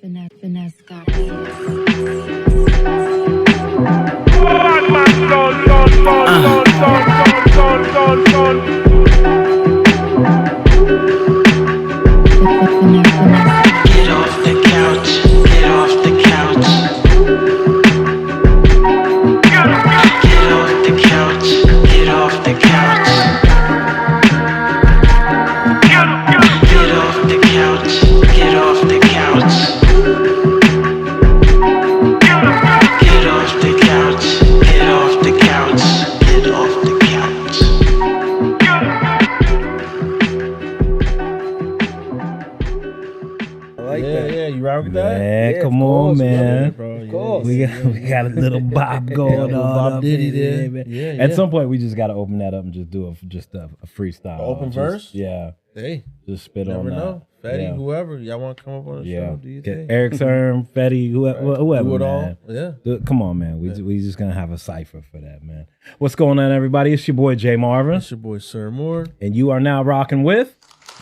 Finesse got beers. Get off the couch, get off the couch. Get off the couch, get off the couch. Get off the couch, get off the couch. Get off the couch, get off the couch, get off the couch. Yeah, you rock with that? Man, Yeah, come of on, course, man. bro. Of course. We got a little bop going little on. Bob up Diddy in there. man. Yeah, At yeah. some point, we just got to open that up and just do a freestyle. Open Just- verse? Yeah, Hey, just spit never on that. know. Fetty, Yeah. whoever, y'all want to come up on the Yeah, show? Do you get think? Eric Serm, Fetty, whoever, Do it all? man. Yeah. Come on, man. We just gonna have a cipher for that, man. What's going on, everybody? It's your boy Jay Marvin, It's your boy, Sir Moore. and you are now rocking with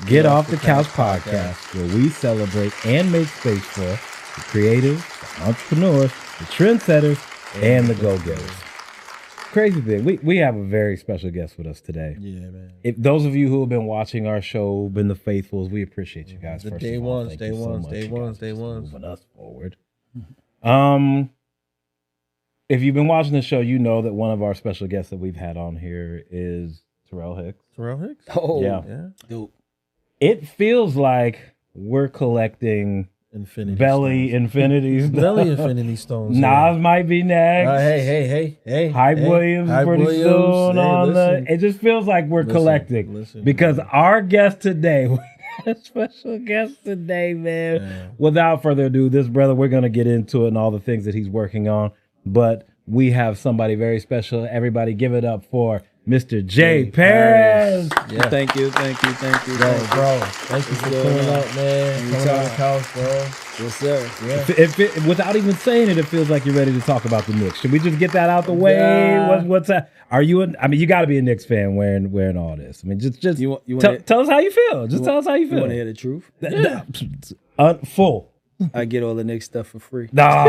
Get Off the Couch podcast, where we celebrate and make space for the creatives, the entrepreneurs, the trendsetters, and the go-getters. Crazy thing, we have a very special guest with us today. Yeah, man. If those of you who have been watching our show, been the faithfuls, we appreciate you guys. The First day of all, ones, thank day you so ones, much, day you ones, guys, day for ones. moving us forward. If you've been watching the show, you know that one of our special guests that we've had on here is Terrell Hicks. Terrell Hicks? Oh, Yeah. Yeah. dope. It feels like we're collecting Infinity belly Stones. infinities. Belly Infinity Stones. Nas might be next. Hey. Hype Williams pretty soon on listen. It just feels like we're collecting. listen, because man. our guest today, we got a special guest today, man. Yeah. Without further ado, this brother, we're going to get into it and all the things that he's working on. But we have somebody very special. Everybody give it up for Mr. Jay Parris. Yeah. Thank you. Bro, thank you for pulling up, man. Coming on the couch, bro. Yes, sir. Yeah. Without even saying it, it feels like you're ready to talk about the Knicks. Should we just get that out the way? Yeah. What's that? Are you? You got to be a Knicks fan wearing all this. I mean, just You tell, want tell us how you feel. Just tell us how you You want to feel. hear the truth? Full. I get all the Knicks stuff for free. Nah,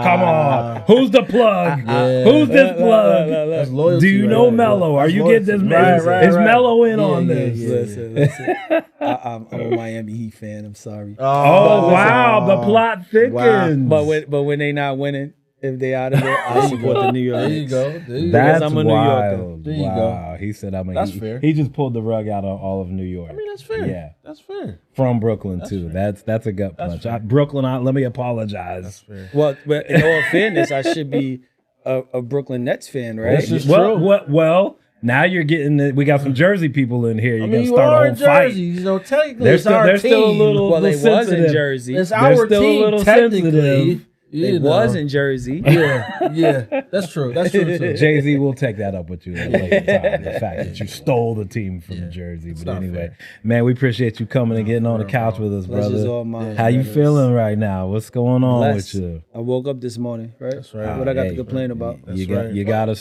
come on. Who's the plug? Yeah. Who's this plug? That's loyalty. Do you right know there. Mello? Are That's you loyalty. getting this? Is Mello in on this? Listen. I'm a Miami Heat fan. I'm sorry. Oh wow, the plot thickens. But when they not winning, if they out of it, I support the New York There you Knicks. go. There you That's go. I'm a New Yorker. wild. There you Wow. He said, That's fair. He just pulled the rug out on all of New York. I mean, that's fair. Yeah. That's fair. From Brooklyn, That's too. fair. That's a gut That's punch. fair. Brooklyn, let me apologize. That's fair. Well, but in all fairness, I should be a Brooklyn Nets fan, right? This is Well, true. well, now you're getting we got some Jersey people in here. You're I going mean, to you start are a in whole fight. Jersey. You know, technically, They're it's still- our they're still a team. little- Well, they was in sensitive. Jersey. It's They're our still a team, little technically. sensitive. You They know. was in Jersey. Yeah. That's true. That's true, too. Jay-Z will take that up with you at a later time. The fact that you stole the team from Jersey. But not anyway, fair. man, we appreciate you coming and getting on the couch with us, Pleasure's brother. all mine. How you brothers. feeling right now? What's going on Blessed. with you? I woke up this morning, right? That's right. What I got Hey, to complain about? You right. gotta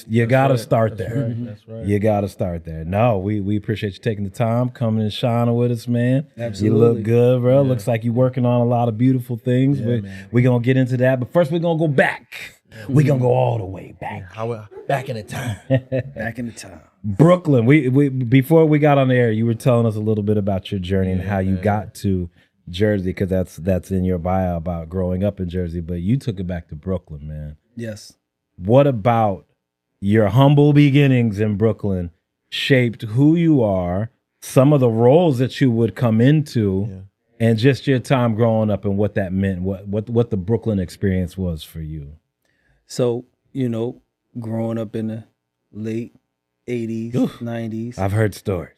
That's start right. there. That's right. You gotta start there. No, we appreciate you taking the time, coming and shining with us, man. Absolutely. You look good, bro. Looks like you're working on a lot of beautiful things. We're gonna get into that, but first we're gonna go back. We're gonna go all the way back. Back in the time. Back in the time. Brooklyn. We before we got on the air, you were telling us a little bit about your journey and how you got to Jersey, because that's in your bio about growing up in Jersey, but you took it back to Brooklyn, man. Yes. What about your humble beginnings in Brooklyn shaped who you are, some of the roles that you would come into, and just your time growing up and what that meant, what the Brooklyn experience was for you? So, growing up in the late 80s, 90s, I've heard stories.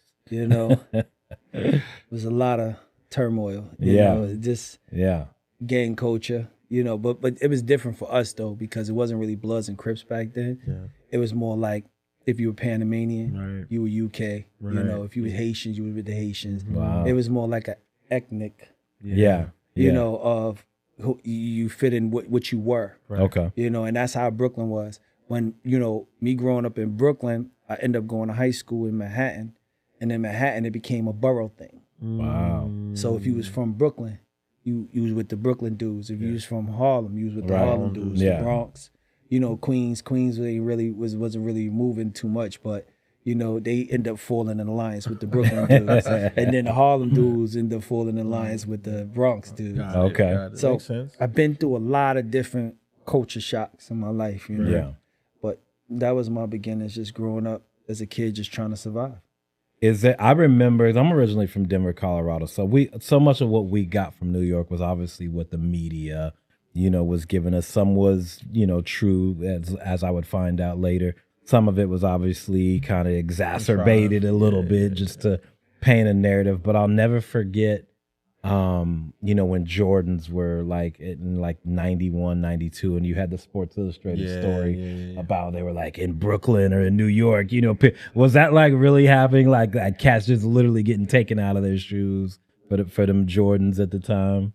it was a lot of turmoil. Just Yeah. gang culture, but it was different for us though, because it wasn't really Bloods and Crips back then. Yeah. It was more like if you were Panamanian, Right. you were UK. Right. If you were Haitians, you were with the Haitians. Wow. It was more like an ethnic, Yeah. of who you fit in what you were. Okay. And that's how Brooklyn was. When, me growing up in Brooklyn, I ended up going to high school in Manhattan. And in Manhattan, it became a borough thing. Wow. So if you was from Brooklyn, you was with the Brooklyn dudes. If you was from Harlem, you was with the Right. Harlem dudes. Yeah. The Bronx, Queens wasn't really moving too much, but they end up falling in alliance with the Brooklyn dudes, and then the Harlem dudes end up falling in alliance with the Bronx dudes. Okay. So Makes sense. I've been through a lot of different culture shocks in my life, Yeah. But that was my beginnings, just growing up as a kid, just trying to survive. I remember, I'm originally from Denver, Colorado. So much of what we got from New York was obviously what the media, was giving us. Some was, true as I would find out later. Some of it was obviously kind of exacerbated a little bit just to paint a narrative. But I'll never forget, when Jordans were like in like 91, 92, and you had the Sports Illustrated story about they were like in Brooklyn or in New York, was that like really happening? Like cats just literally getting taken out of their shoes for them Jordans at the time?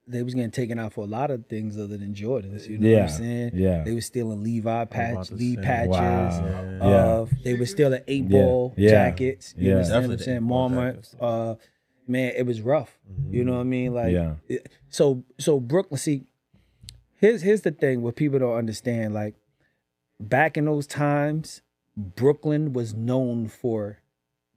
They was getting taken out for a lot of things other than Jordans. You know what I'm saying? Yeah. They were stealing Levi patches. Wow. They were stealing 8-ball jackets. You understand what I'm saying? Marmot. Man, it was rough. You know what I mean? Like, so Brooklyn. See, here's the thing: what people don't understand. Like, back in those times, Brooklyn was known for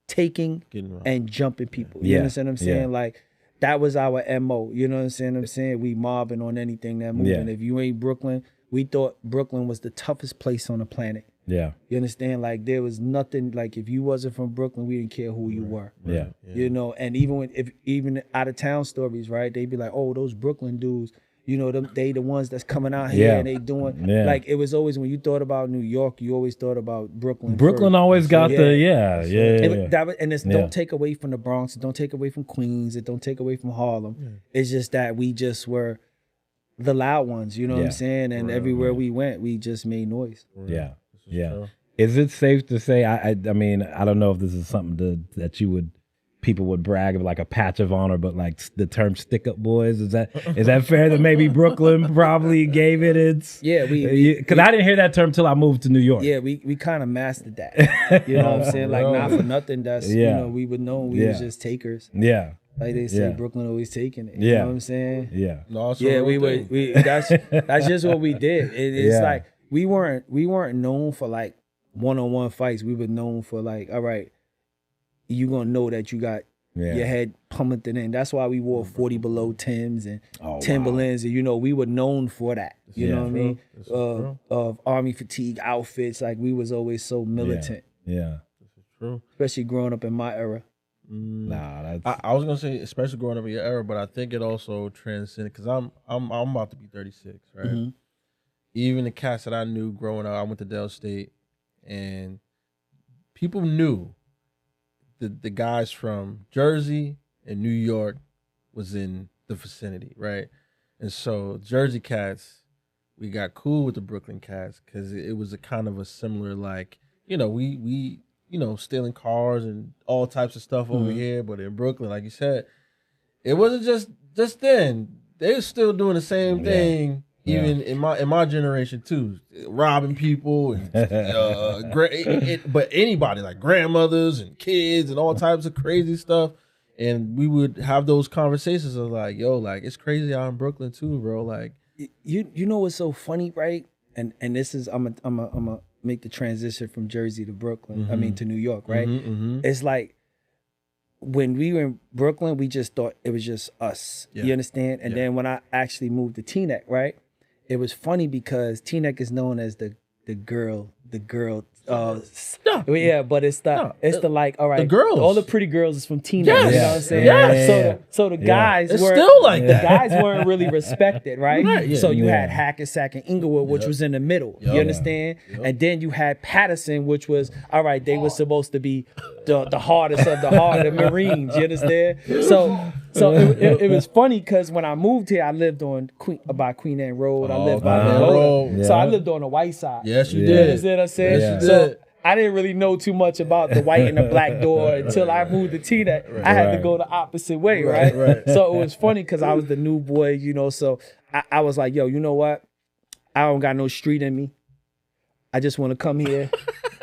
taking and jumping people. You understand what I'm saying? Yeah. Like, that was our MO. You know what I'm saying? We mobbing on anything that moving. Yeah. If you ain't Brooklyn, we thought Brooklyn was the toughest place on the planet. Yeah. You understand? Like, there was nothing, like, if you wasn't from Brooklyn, we didn't care who you were. Yeah. And even out of town stories, right? They'd be like, oh, those Brooklyn dudes, they the ones that's coming out here and they doing, like, it was always, when you thought about New York, you always thought about Brooklyn. Brooklyn first. always got Don't take away from the Bronx, it don't take away from Queens, it don't take away from Harlem. It's just that we just were the loud ones, you know what I'm saying? And everywhere we went, we just made noise. Yeah. Yeah. Is it safe to say, I mean, I don't know if this is something that people would brag of, like a patch of honor, but like the term stick up boys, is that fair that maybe Brooklyn probably gave it its? Yeah, because I didn't hear that term till I moved to New York. Yeah, we kind of mastered that. You know what I'm saying? Like, not for nothing, that's, we would know we was just takers. Yeah. Like they say, Brooklyn always taking it. Yeah. You know what I'm saying? Yeah. No, That's just what we did. It's like, we weren't known for like one-on-one fights. We were known for like, all right, you gonna know that you got your head pummeled in. That's why we wore 40 below Timbs and Timberlands, and we were known for that. You know what I mean? Of army fatigue outfits, like we was always so militant. Yeah. This is true. Especially growing up in my era. Nah, that's I was gonna say, especially growing up in your era, but I think it also transcended because I'm about to be 36, right? Mm-hmm. Even the cats that I knew growing up, I went to Dell State, and people knew the guys from Jersey and New York was in the vicinity, right? And so Jersey cats, we got cool with the Brooklyn cats because it was a kind of a similar, like, we stealing cars and all types of stuff over here, but in Brooklyn, like you said, it wasn't just then. They were still doing the same thing. Even in my generation too, robbing people and but anybody, like grandmothers and kids and all types of crazy stuff, and we would have those conversations of like, yo, like it's crazy out in Brooklyn too, bro. Like, you know what's so funny, right? And this is I'm a make the transition from Jersey to Brooklyn. I mean to New York, right? It's like, when we were in Brooklyn, we just thought it was just us. You understand? And then when I actually moved to Teaneck, right? It was funny because Teaneck is known as the girl. Yeah, but it's the like, all right, the girls. all the pretty girls is from Teaneck. Yes. You know what I'm saying? Yes. So the guys It's were still like the that. guys weren't really respected, right? Right, yeah. So you had Hackensack and Inglewood, which was in the middle. Yep. You understand? And then you had Patterson, which was, all right, they were supposed to be the hardest of the hard, the Marines. You understand? So it was funny because when I moved here, I lived on by Queen Anne Road. I lived by the road. So I lived on the white side. Yes, you You did. understand what I'm saying? Yes, you So did. I didn't really know too much about the white and the black door until I moved to Teaneck. I had to go the opposite way, right? So it was funny because I was the new boy, so I was like, yo, you know what? I don't got no street in me. I just want to come here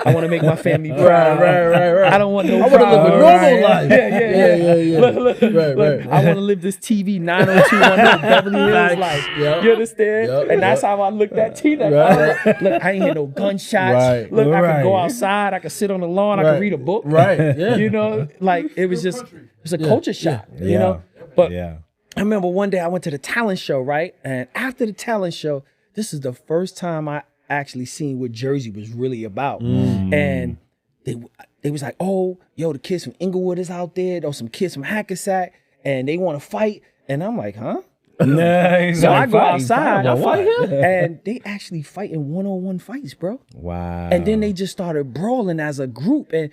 I want to make my family proud. Right. I don't want no I want to live a problems. normal life. Yeah. Look, Right. I want to live this TV 90210 Beverly Hills life. Yep. You understand? Yep. And that's how I looked at Tina. Right. Look, I ain't hear no gunshots. Right. Look, I Right. could go outside. I could sit on the lawn. I could read a book. Right. Yeah. You know, like it was just, it's a culture shock. You Yeah. know, but Yeah. I remember one day I went to the talent show, right? And after the talent show, this is the first time I actually seen what Jersey was really about. And they was like, oh, yo, the kids from Inglewood is out there. There's some kids from Hackensack, and they want to fight. And I'm like, huh? Nah, So I go outside, I fight him. and they actually fighting one-on-one fights, bro. Wow. And then they just started brawling as a group. And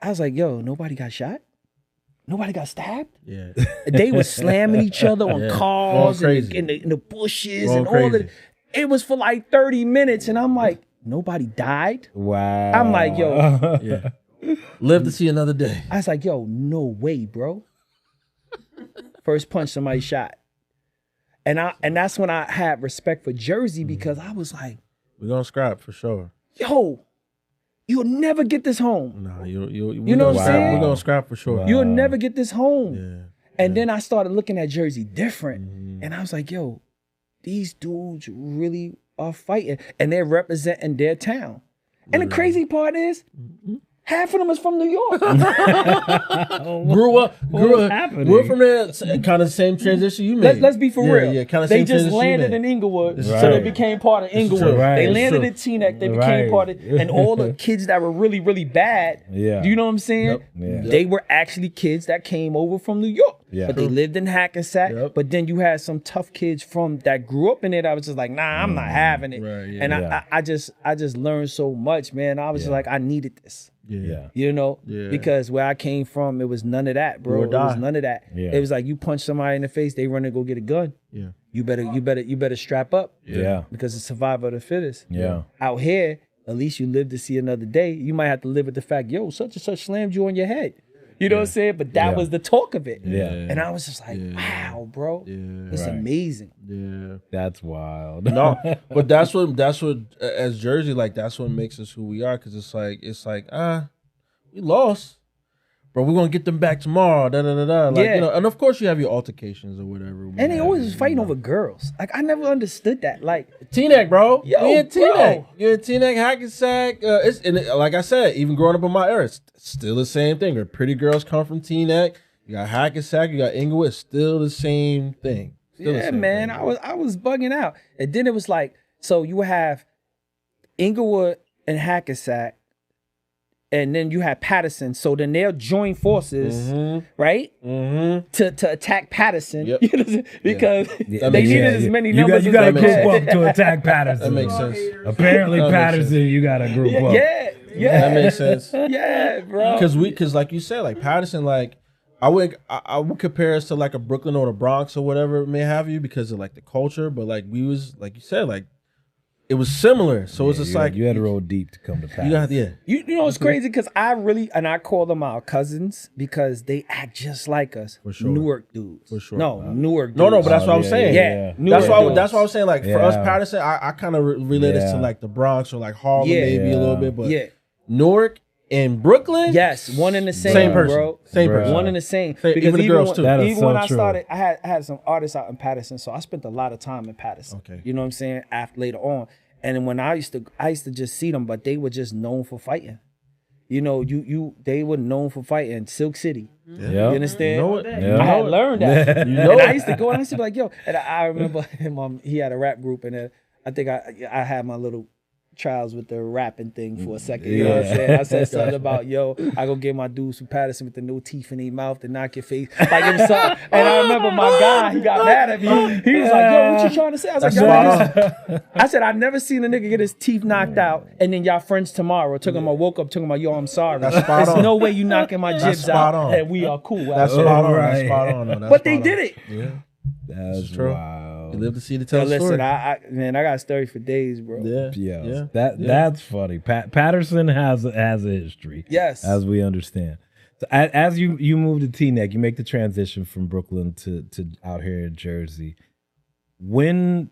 I was like, yo, nobody got shot? Nobody got stabbed? Yeah. They was slamming each other on Yeah. cars Going and crazy. in the bushes Going and all of crazy. it. It was for like 30 minutes. And I'm like, nobody died? Wow. I'm like, yo. Yeah. Live to see another day. I was like, yo, no way, bro. First punch, somebody shot. And that's when I had respect for Jersey because I was like, We're gonna scrap for sure. yo, you'll never get this home. No, you know what I'm saying? We're gonna scrap for sure. You'll never get this home. Yeah. And then I started looking at Jersey different. And I was like, yo, these dudes really are fighting. And they're representing their town. And the crazy part is, half of them is from New York. Grew up. happening? We're from there. Kind of the same transition you made. Let's be for real. Yeah, kind of they same just transition landed you in made. Inglewood, This so is they true. became part of This is Inglewood. true. Right. They It's landed true. in Teaneck, they became Right. part of, and all the kids that were really, really bad. Yeah. Do you know what I'm saying? Yep. Yeah. They were actually kids that came over from New York. Yeah. But they lived in Hackensack. Yep. But then you had some tough kids from that grew up in it. I was just like, nah, I'm not having it. Right, yeah. And Yeah. I just learned so much, man. I was just like, I needed this. Yeah. You know, Yeah. because where I came from, it was none of that, bro. Do or It was die. none of that. Yeah. It was like you punch somebody in the face, they run and go get a gun. Yeah. You better strap up. Yeah. Because it's survival of the fittest. Yeah. Out here, at least you live to see another day. You might have to live with the fact, yo, such and such slammed you on your head. You know what I'm saying? But that Yeah. was the talk of it. Yeah. And I was just like, wow, bro. Yeah. It's Right. amazing. Yeah. That's wild. No, but that's what as Jersey, like that's what makes us who we are. Cause it's like we lost, but we're gonna get them back tomorrow. Da da da da. Like, Yeah. you know, and of course you have your altercations or whatever. And they always was fighting over girls. Like, I never understood that. Like, Teaneck, bro. Yo, we in Teaneck. bro. You're in Teaneck, Hackensack. Like I said, even growing up in my era, it's still the same thing. The pretty girls come from Teaneck. You got Hackensack. You got Inglewood. It's still the same thing. Still the yeah, same man, thing, I was bugging out. And then it was like, so you have Inglewood and Hackensack, and then you have Patterson. So then they'll join forces, right? Mm-hmm. To attack Patterson. Yep. You know what I'm saying? Because That they makes needed sense. as many You numbers got to as they group could. up to attack Patterson. That makes sense. Apparently, That makes Patterson, sense. you got to group up. Yeah. That makes sense. Yeah, bro. Because like you said, like Patterson, like I would compare us to like a Brooklyn or the Bronx or whatever it may have you because of like the culture, but like we was like you said, like it was similar. So it's just like you had to roll deep to come to Patterson. you got You know it's crazy because I call them our cousins because they act just like us. For sure. Newark dudes. For sure. No, Newark dudes. No, but that's what I'm yeah, saying. Yeah. That's Newark why dudes. I was saying like for us Yeah. Patterson, I kind of relate us Yeah. to like the Bronx or like Harlem Yeah. maybe a Yeah. little bit, but Yeah. Newark and Brooklyn, Yes, one and the same, same person, bro. same Bruh. person. One and the same. Same- Because even the girls, when, too. That is even so when I true. started, I had some artists out in Patterson, so I spent a lot of time in Patterson. Okay. You know what I'm saying? After later on, and then when I used to just see them, but they were just known for fighting. You know, they were known for fighting. Silk City. Yeah. You understand? You know it. Yeah. I had learned that. You know And it. I used to go and I used to be like, yo, and I remember him, he had a rap group, and I think I had my little trials with the rapping thing for a second. You know what I'm Yeah. saying? I said something about, yo, I go get my dudes from Patterson with the no teeth in their mouth to knock your face. Like it was something. And I remember my guy, he got mad at me. He was like, yo, what you trying to say? I was That's like, spot yo, I said, I never seen a nigga get his teeth knocked out and then y'all friends tomorrow. Talking about, woke up talking about, yo, I'm sorry. That's spot There's on. no way you knocking my That's jibs spot out on. and we are cool. That's After. spot on. Right. That's spot on. though. That's But they spot did on. it. Yeah, That's true. wild. you live to see the Yo, tell the listen, story. I got stories for days, bro. Yeah, Yeah, yeah. that's funny. Patterson has a history. Yes. as we understand. So as you move to Teaneck, you make the transition from Brooklyn to out here in Jersey. When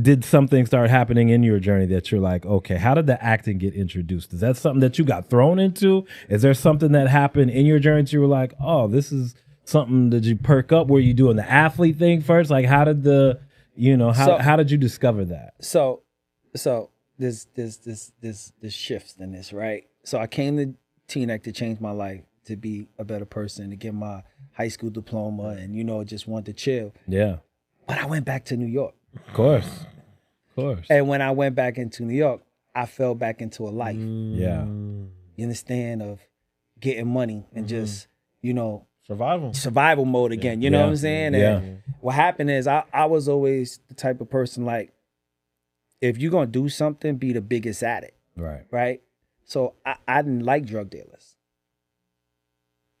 did something start happening in your journey that you're like, okay, how did the acting get introduced? Is that something that you got thrown into? Is there something that happened in your journey that you were like, oh, this is something that you perk up? Were you doing the athlete thing first? Like, how did how did you discover that? So there's shifts in this, right? So I came to Teaneck to change my life, to be a better person, to get my high school diploma, and just want to chill. Yeah. But I went back to New York. Of course. And when I went back into New York, I fell back into a life. Yeah. You understand, of getting money and just, survival mode again. You know what I'm saying? And what happened is I was always the type of person, like, if you're going to do something, be the biggest at it. Right. Right? So I didn't like drug dealers.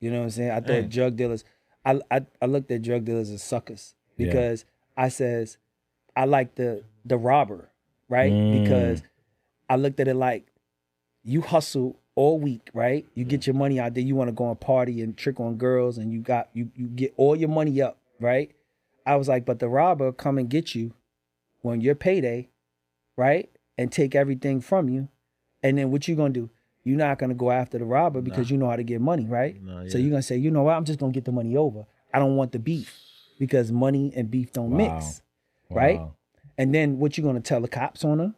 You know what I'm saying? I thought drug dealers, I looked at drug dealers as suckers, because I says, I like the robber, right? Because I looked at it like, you hustle all week, right? You get your money out there, you want to go and party and trick on girls, and you get all your money up, right? I was like, but the robber come and get you when your payday, right? And take everything from you. And then what you gonna do? You're not gonna go after the robber because you know how to get money, right? So you're gonna say, you know what, I'm just gonna get the money over. I don't want the beef, because money and beef don't mix. Right? And then what you gonna tell the cops on her?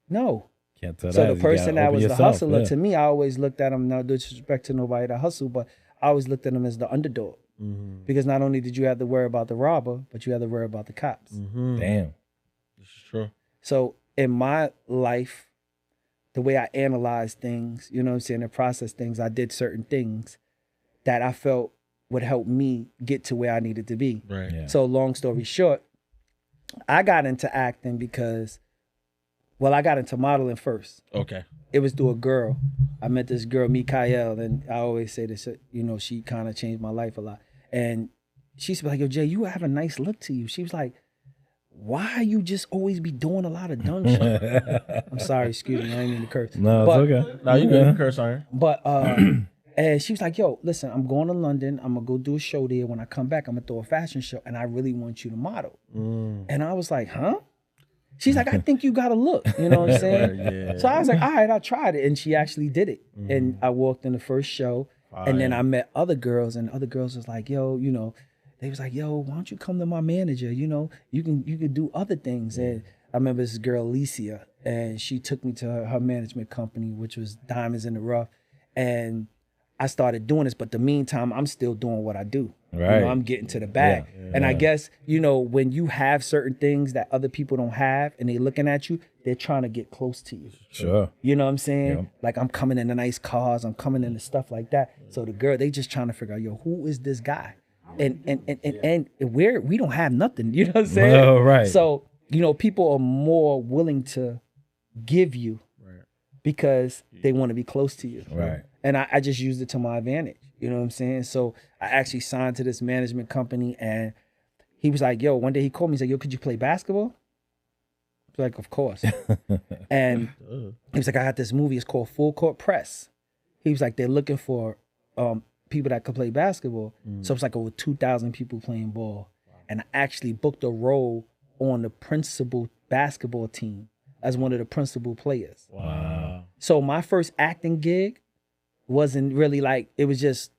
No. Can't tell so that. The person that was the hustler, to me, I always looked at him, no disrespect to nobody that hustle, but I always looked at him as the underdog. Because not only did you have to worry about the robber, but you had to worry about the cops. Damn. This is true. So in my life, the way I analyze things, you know what I'm saying, and process things, I did certain things that I felt would help me get to where I needed to be. Right. Yeah. So long story short, I got into acting because, I got into modeling first. Okay. It was through a girl. I met this girl, Mikael, and I always say this, she kind of changed my life a lot. And she said, like, yo, Jay, you have a nice look to you. She was like, why you just always be doing a lot of dumb shit? I'm sorry, excuse me, I ain't mean to curse. No, it's okay. No, you good. Curse on her. But and she was like, yo, listen, I'm going to London. I'm going to go do a show there. When I come back, I'm going to throw a fashion show, and I really want you to model. And I was like, huh? She's like, I think you got a look. You know what I'm saying? Yeah. So I was like, all right, I tried it. And she actually did it. And I walked in the first show. And then I met other girls, and other girls was like, yo, they was like, yo, why don't you come to my manager? You can do other things. And I remember this girl, Alicia, and she took me to her management company, which was Diamonds in the Rough. And I started doing this, but the meantime, I'm still doing what I do. Right. I'm getting to the bag. And I guess, when you have certain things that other people don't have and they looking at you, they're trying to get close to you. Sure. You know what I'm saying? Yeah. Like, I'm coming in the nice cars, I'm coming in the stuff like that. So the girl, they just trying to figure out, yo, who is this guy? And we don't have nothing. You know what I'm saying? Oh, right. So, people are more willing to give you because they want to be close to you. Right. And I just used it to my advantage. You know what I'm saying? So I actually signed to this management company, and he was like, yo, one day he called me, he's like, yo, could you play basketball? I was like, of course. And he was like, I got this movie, it's called Full Court Press. He was like, they're looking for people that could play basketball. So it's like over 2,000 people playing ball. And I actually booked a role on the principal basketball team as one of the principal players. Wow. So my first acting gig wasn't really like, it was just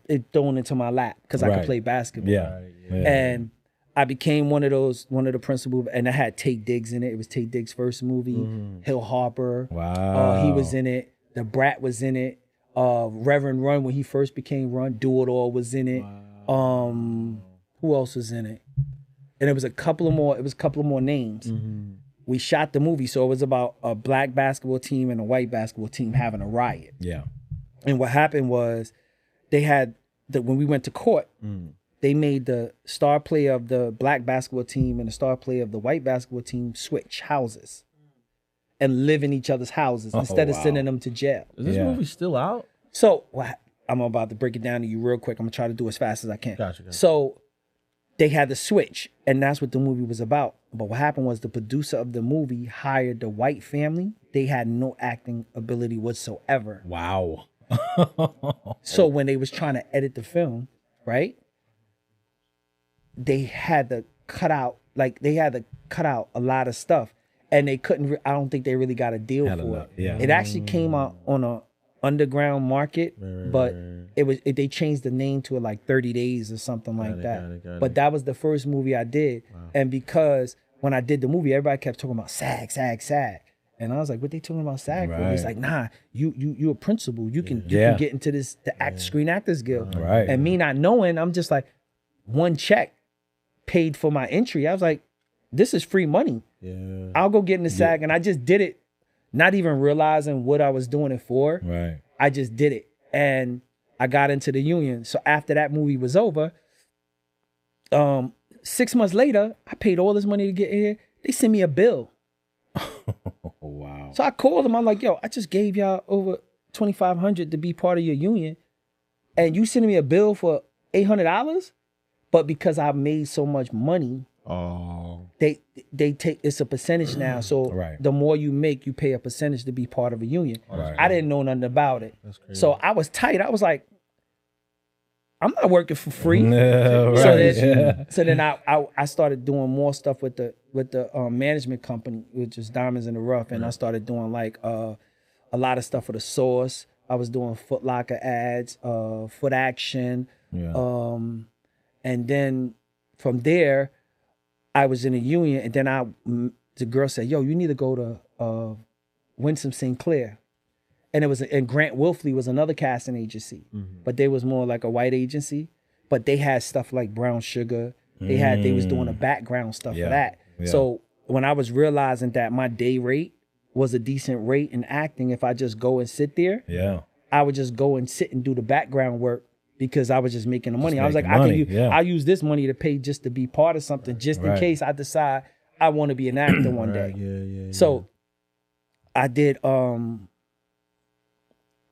it thrown into my lap because I could play basketball. Yeah. And I became one of the principal, and I had Tate Diggs in it. It was Tate Diggs' first movie. Hill Harper. Wow. He was in it. The Brat was in it. Reverend Run, when he first became Run, Do It All was in it. Who else was in it? And it was a couple of more names. We shot the movie, so it was about a black basketball team and a white basketball team having a riot. Yeah. And what happened was, they had when we went to court, they made the star player of the black basketball team and the star player of the white basketball team switch houses and live in each other's houses instead of sending them to jail. Is this movie still out? So I'm about to break it down to you real quick. I'm gonna try to do as fast as I can. Gotcha. So they had the switch, and that's what the movie was about. But what happened was, the producer of the movie hired the white family. They had no acting ability whatsoever. Wow. So when they was trying to edit the film, right, they had to cut out like they had to cut out a lot of stuff, and they couldn't. I don't think they really got a deal Had for enough, it. yeah. It actually came out on a underground market, but they changed the name to it like 30 Days or something like that. got But it. that was the first movie I did, and because when I did the movie, everybody kept talking about SAG, SAG, SAG. And I was like, what they talking about SAG for? He's Right. like, nah, you a principal. You can Yeah. get into the Screen Actors Guild. Right. And me not knowing, I'm just like, one check paid for my entry. I was like, this is free money. Yeah. I'll go get in the SAG. And I just did it, not even realizing what I was doing it for. Right. I just did it. And I got into the union. So after that movie was over, 6 months later, I paid all this money to get here. They sent me a bill. Oh, wow. So I called them. I'm like, yo, I just gave y'all over $2,500 to be part of your union. And you sending me a bill for $800? But because I made so much money, Oh. they take, it's a percentage now. So Right. the more you make, you pay a percentage to be part of a union. Right. I didn't know nothing about it. That's crazy. So I was tight. I was like, I'm not working for free. No, So right. then, so then I started doing more stuff with the management company, which is Diamonds in the Rough, and I started doing like a lot of stuff for the Source. I was doing Foot Locker ads, Foot Action, Yeah. and then from there, I was in a union, and then the girl said, "Yo, you need to go to Winsome St. Clair." And Grant Wolfley was another casting agency, but they was more like a white agency. But they had stuff like Brown Sugar. They was doing the background stuff Yeah. for that. Yeah. So when I was realizing that my day rate was a decent rate in acting, if I just go and sit there, Yeah. I would just go and sit and do the background work because I was just making the money. I was like, making money, I'll use this money to pay just to be part of something, just in Right. case I decide I want to be an actor one day. Yeah. So I did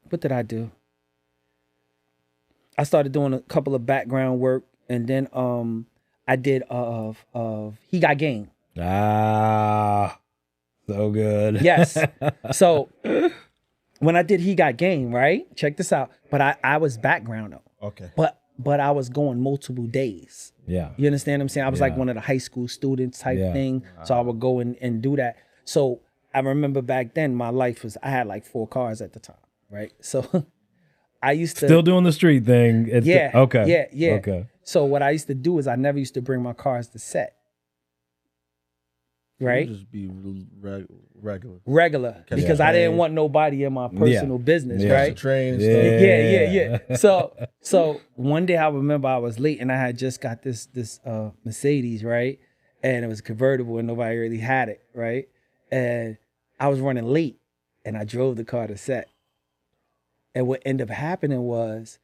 what did I do? I started doing a couple of background work, and then I did He Got Game. Ah, so good. Yes. So when I did He Got Game, right? Check this out. But I was background though. Okay. But I was going multiple days. Yeah. You understand what I'm saying? I was like Yeah. one of the high school students type Yeah. thing. So I would go and do that. So I remember back then my life was, I had like 4 cars at the time, right? So I used to Still doing the street thing. It's Yeah. okay. Yeah. Okay. So what I used to do is I never used to bring my cars to set. Right? Just be regular. Regular. Catch Because the I didn't train. want nobody in my personal business, Yeah. The right? train and Yeah. stuff. Yeah. So one day I remember I was late and I had just got this Mercedes, right? And it was convertible and nobody really had it, right? And I was running late and I drove the car to set. And what ended up happening was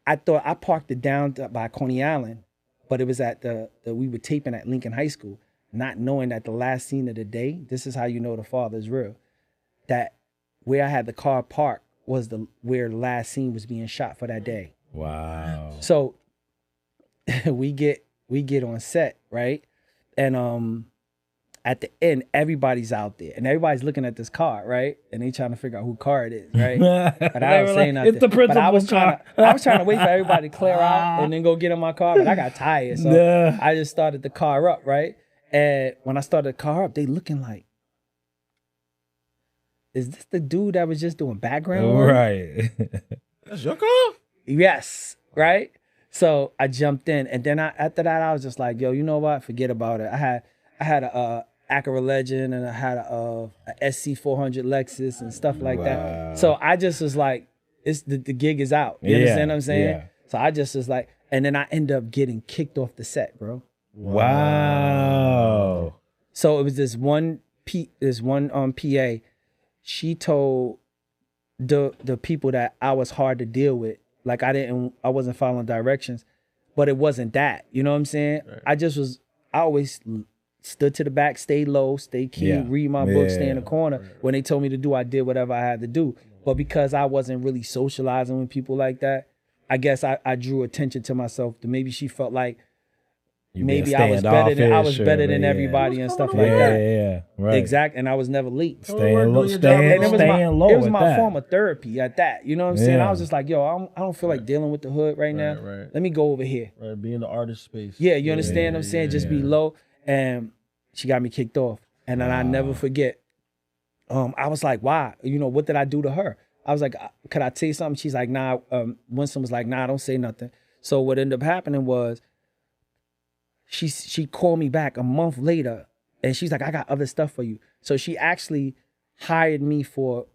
I thought I parked it down by Coney Island, but it was at we were taping at Lincoln High School, not knowing that the last scene of the day, this is how you know the Father's real, that where I had the car parked was where the last scene was being shot for that day. Wow. So we get on set, right? And at the end, everybody's out there and everybody's looking at this car, right? And they trying to figure out who car it is, right? But I was saying nothing. It's the principal But I was car. trying to wait for everybody to clear out and then go get in my car, but I got tired. So Yeah. I just started the car up, right? And when I started the car up, they looking like, is this the dude that was just doing background work? Right. That's your car? Yes, right? So I jumped in, and then after that, I was just like, yo, you know what? Forget about it. I had a Acura Legend, and I had a SC400 Lexus and stuff like Wow. that. So I just was like, it's the gig is out. You Yeah, understand what I'm saying? yeah. So I just was like, and then I end up getting kicked off the set, bro. Wow. So it was this one PA. She told the people that I was hard to deal with. Like I wasn't following directions, but it wasn't that. You know what I'm saying? Right. I always stood to the back, stayed low, stay key, Yeah. read my book, stay in the Yeah. corner. When they told me to do, I did whatever I had to do. But because I wasn't really socializing with people like that, I guess I drew attention to myself. To maybe she felt like You maybe being I was better than standoffish or- everybody and stuff Yeah, like that. yeah. Right. Exact, and I was never late. Staying low. And it And it was Staying low. it was at my that. form of therapy at that. You know what I'm saying? Yeah. I was just like, yo, I don't feel like dealing with the hood right now. Right. Let me go over here. Right. Be in the artist space. Yeah, you understand what I'm saying? Just be low. and she got me kicked off. And then I never forget. I was like, why? You know, what did I do to her? I was like, could I tell you something? She's like, nah. Winston was like, nah, don't say nothing. So what ended up happening was she called me back a month later and she's like, I got other stuff for you. So she actually hired me for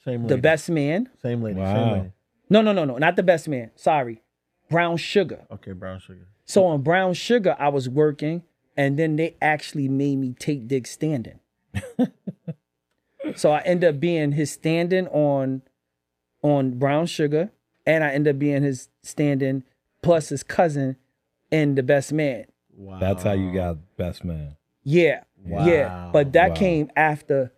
Same lady. The Best Man. Same lady. Wow. Same lady. No, not The Best Man. Sorry. Brown Sugar. Okay, Brown Sugar. So on Brown Sugar, I was working and then they actually made me take Dick standing. So I ended up being his stand-in on Brown Sugar, and I ended up being his stand-in plus his cousin in The Best Man. Wow. That's how you got Best Man. Yeah. Wow. Yeah. But that Wow. came after.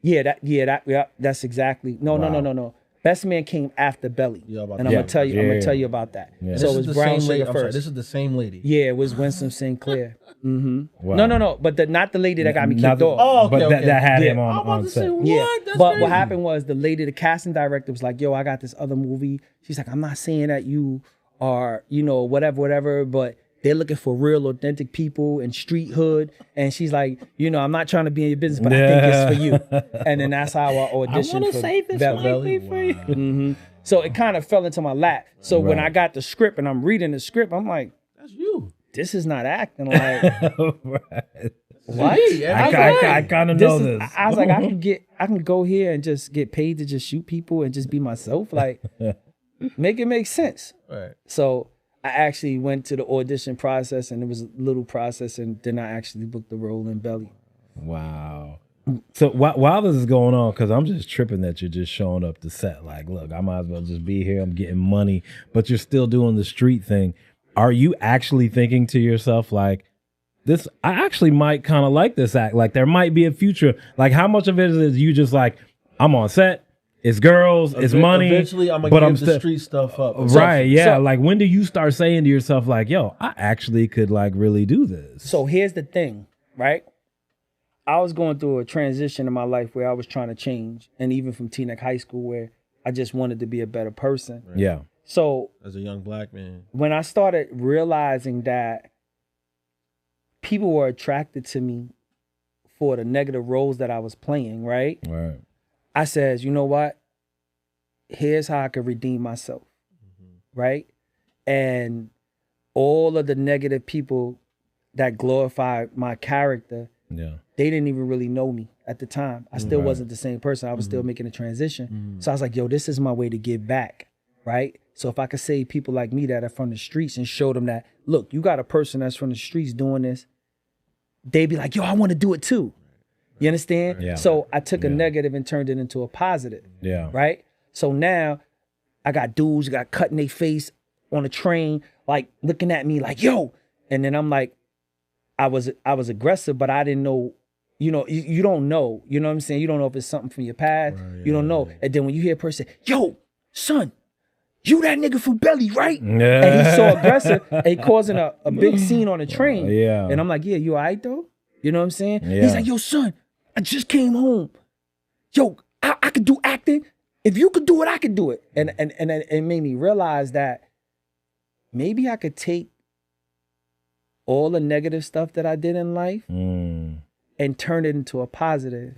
That's exactly. No. Best Man came after Belly. Yeah, about and that. I'm gonna tell you. I'm Yeah. gonna tell you about that. Yeah. So This it is was the Brown same lady. Sugar I'm sorry, first. this is the same lady. Yeah, it was Winston Sinclair. Wow. No. But not the lady that got me Not kicked the- off. Oh, okay, but okay. that had him Yeah. I'm on about to say, set. what? Yeah, That's but crazy. what happened was the lady, the casting director was like, yo, I got this other movie. She's like, I'm not saying that you are, you know, whatever, but they're looking for real, authentic people in street hood. And she's like, you know, I'm not trying to be in your business, but I think it's for you. And then that's how I auditioned for Belly. for you. Mhm. So it kind of fell into my lap. So when Right. I got the script and I'm reading the script, I'm like, That's you. this is not acting like Right. what? I kind of know This this. is, I was like, I can go here and just get paid to just shoot people and just be myself. Like, make it make sense. Right. So I actually went to the audition process and it was a little process and then I actually booked the role in Belly. Wow. So while this is going on, because I'm just tripping that you're just showing up to set. Like, look, I might as well just be here. I'm getting money, but you're still doing the street thing. Are you actually thinking to yourself, like, this, I actually might kind of like this act. Like, there might be a future. Like, how much of it is you just like, I'm on set, it's girls, it's money. Eventually, I'm but gonna I'm give the still- street stuff up. Right, yeah. so- Like, when do you start saying to yourself, like, yo, I actually could, like, really do this? So here's the thing, right? I was going through a transition in my life where I was trying to change. And even from Teaneck High School where I just wanted to be a better person. Yeah. So As a young black man. when I started realizing that people were attracted to me for the negative roles that I was playing, right? Right. I says, you know what? Here's how I could redeem myself, right? And all of the negative people that glorified my character, Yeah. they didn't even really know me at the time. I still Right. wasn't the same person. I was still making a transition. So I was like, yo, this is my way to give back, right? So if I could save people like me that are from the streets and show them that, look, you got a person that's from the streets doing this, they'd be like, yo, I want to do it too. You understand? Yeah. So I took a Yeah. negative and turned it into a positive, Yeah. right? So now I got dudes got cutting their face on a train, like looking at me like, yo. And then I'm like, I was aggressive, but I didn't know, you know, you don't know, you know what I'm saying? You don't know if it's something from your past. You don't know. And then when you hear a person, yo, son, you that nigga from Belly, right? And he's so aggressive and he causing a big scene on the train. Yeah. And I'm like, yeah, you all right though? You know what I'm saying? Yeah. He's like, yo, son, I just came home. Yo, I could do acting. If you could do it, I could do it. And it made me realize that maybe I could take all the negative stuff that I did in life and turn it into a positive